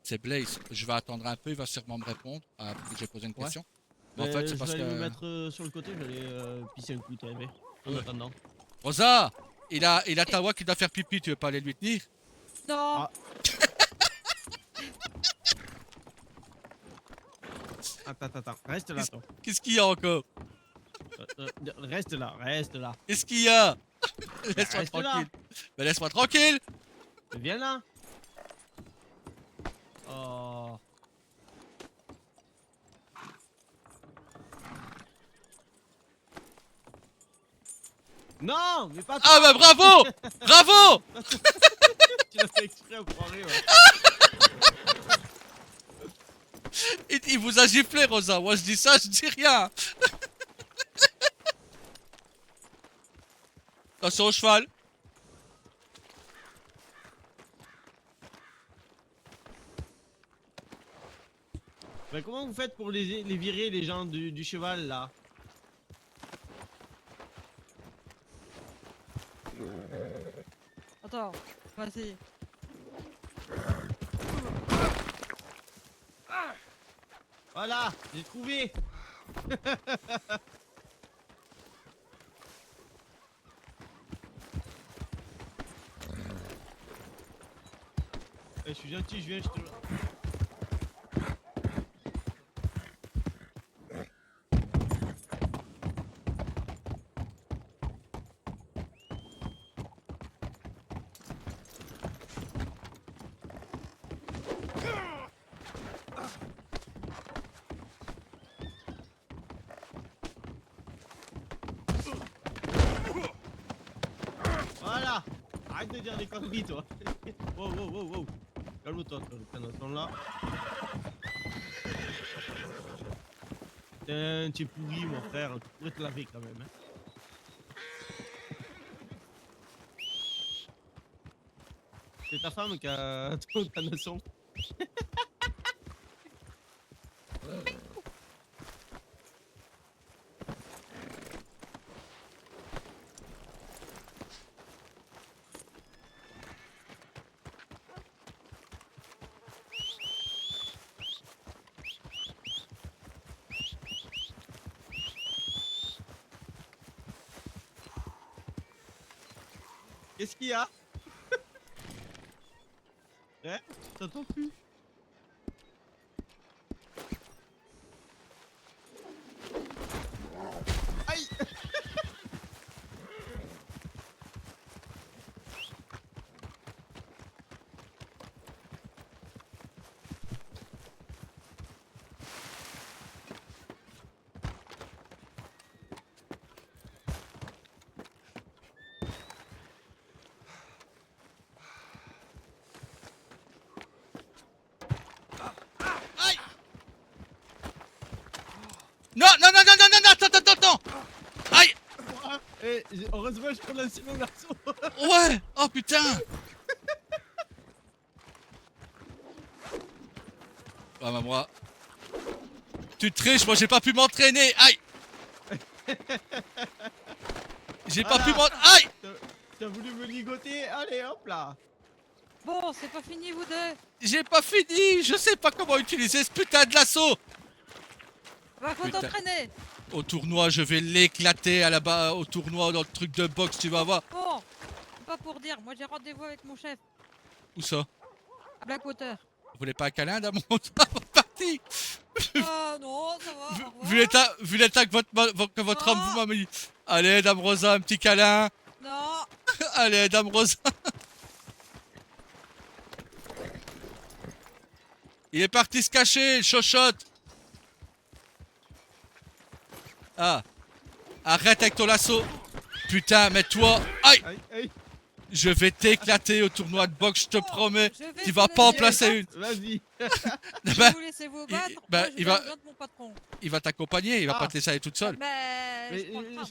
C'est Blaze. Je vais attendre un peu, il va sûrement me répondre. J'ai posé une question. Mais en fait, c'est parce je vais aller me que... mettre sur le côté, j'allais pisser un coup, t'avais. En attendant. Rosa, il a ta voix qui doit faire pipi, tu veux pas aller lui tenir? Non. Ah. Attends, reste là, toi. Qu'est-ce qu'il y a encore? Reste là. Qu'est-ce qu'il y a? Laisse-moi reste là. tranquille. Mais laisse-moi tranquille. Viens là. Oh. Non, mais pas toi. Ah bah bravo. Bravo. Tu l'as fait exprès, on croirait, ouais. Il vous a giflé, Rosa. Moi, je dis ça, je dis rien. Attention au cheval. Mais comment vous faites pour les virer, les gens du cheval, là? Attends, vas-y. Voilà, j'ai trouvé. Je suis gentil, je viens, je te... là! Arrête de dire des conneries, toi! Wow, wow, wow, wow! Calme-toi, toi, le canasson là. Putain, tu es pourri, mon frère. Tu pourrais te laver quand même. Hein. C'est ta femme qui a ton canasson. Qu'est-ce qu'il y a? Ouais, t'entends plus? Aïe! Non, non, non, non, non, non, non, attends, attends, attends. Aïe. Eh, heureusement, je prends l'ancien garçon. Ouais. Oh putain. Ah bah moi. Tu triches, moi j'ai pas pu m'entraîner. Aïe. J'ai pas pu m'entraîner. Aïe. T'as voulu me ligoter? Allez, hop là. Bon, c'est pas fini, vous deux. J'ai pas fini. Je sais pas comment utiliser ce putain de lasso. Va, faut Putain. t'entraîner. Au tournoi, je vais l'éclater à la bas au tournoi dans le truc de boxe, tu vas voir. Bon, c'est pas pour dire, moi j'ai rendez-vous avec mon chef Où ça? à Blackwater. Vous voulez pas un câlin d'un mon parti? Ah non, ça va. au revoir. Vu l'état que votre homme vous m'a mis. Allez, Dame Rosa, un petit câlin. Non. Allez, Dame Rosa. Il est parti se cacher, le chochotte. Ah. Arrête avec ton lasso. Putain, mais toi. Aïe. Aïe, aïe. Je vais t'éclater au tournoi de boxe, je te promets. Je vais Tu vous vas pas en laisser placer une. Vas-y. Je vais Bah, vous laisser vous battre. bah, moi, je il vais va- rejoindre mon patron. Il va t'accompagner, il va Ah. pas te laisser aller toute seule. Mais Mais, je prends le train,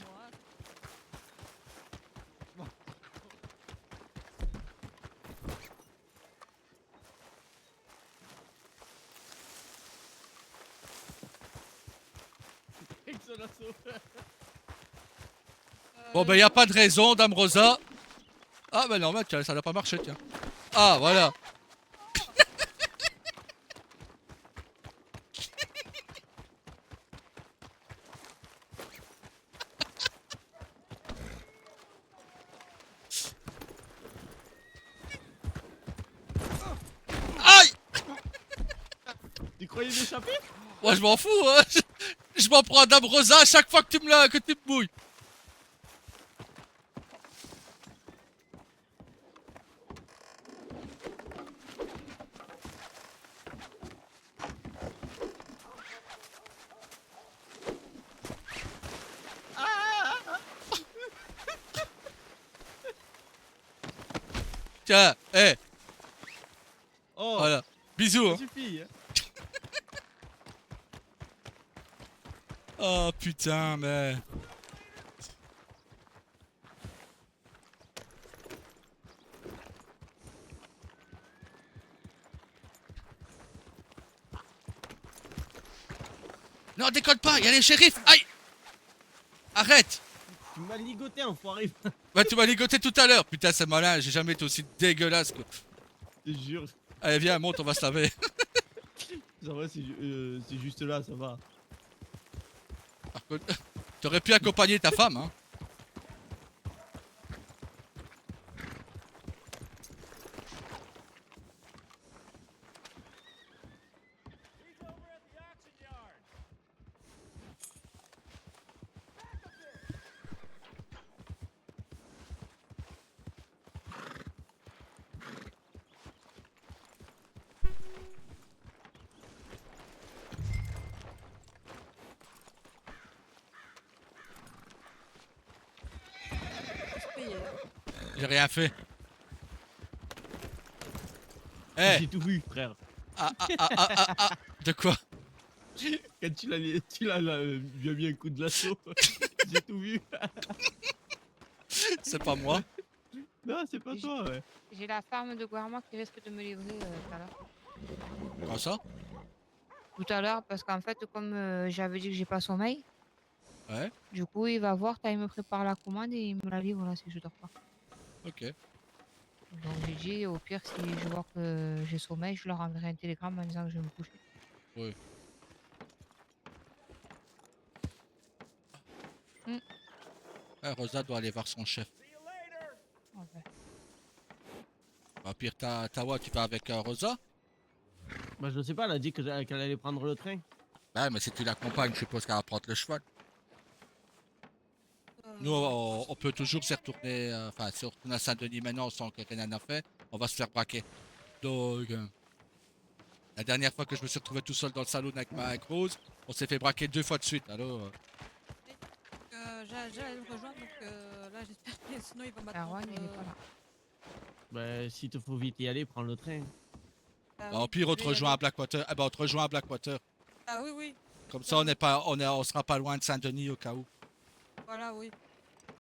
moi. Avec son lasso. Bon, ben, y a pas de raison, Dame Rosa. Ah, ben non, mais tiens, ça n'a pas marché, tiens. Ah, voilà. Aïe. Tu croyais m'échapper? Moi, je m'en fous, hein. Je m'en prends à Dame Rosa à chaque fois que tu me mouilles. Tiens, hé, Oh, voilà. Bisous, hein. ça suffit. Hein. Oh putain, mais. Non, déconne pas, y a les shérifs. Aïe. Arrête. Tu m'as ligoté, enfoiré. Bah, tu m'as ligoté tout à l'heure. Putain, c'est malin, j'ai jamais été aussi dégueulasse. Je te jure. Allez, viens, monte, on va se laver. Ça va, c'est juste là, ça va. Par contre, t'aurais pu accompagner ta femme, hein. J'ai rien fait. Eh J'ai tout vu, frère. De quoi? Quand tu l'as lui as mis un coup de lasso. J'ai tout vu. C'est pas moi. Non, c'est pas toi, ouais. J'ai la ferme de Guarma qui risque de me livrer tout à l'heure. Comment ça? Tout à l'heure, parce qu'en fait, comme j'avais dit que j'ai pas sommeil, Ouais, du coup, il va voir, il me prépare la commande et il me la livre là si je dors pas. ok. Donc j'ai dit, au pire, si je vois que j'ai sommeil, je leur enverrai un télégramme en disant que je vais me coucher. Oui. Rosa doit aller voir son chef. Ouais. Au pire, Tawa, tu vas avec Rosa? Bah, je sais pas, elle a dit qu'elle allait prendre le train. Ouais, mais si tu l'accompagnes, je suppose qu'elle va prendre le cheval. Nous, on peut toujours s'y retourner, enfin, si on retourne à Saint-Denis maintenant sans que rien n'a fait, on va se faire braquer. Donc, la dernière fois que je me suis retrouvé tout seul dans le salon avec Rose, on s'est fait braquer 2 fois de suite, alors... J'allais le rejoindre, donc là j'espère que sinon il va m'attendre. Erwan, il est pas là. Bah, s'il te faut vite y aller, prends le train. Ah Bah, oui, au pire, on je te vais y rejoint à aller. Blackwater. Ah bah, on te rejoint à Blackwater. Ah oui, oui, Comme ça, on sera pas loin de Saint-Denis au cas où. voilà, oui.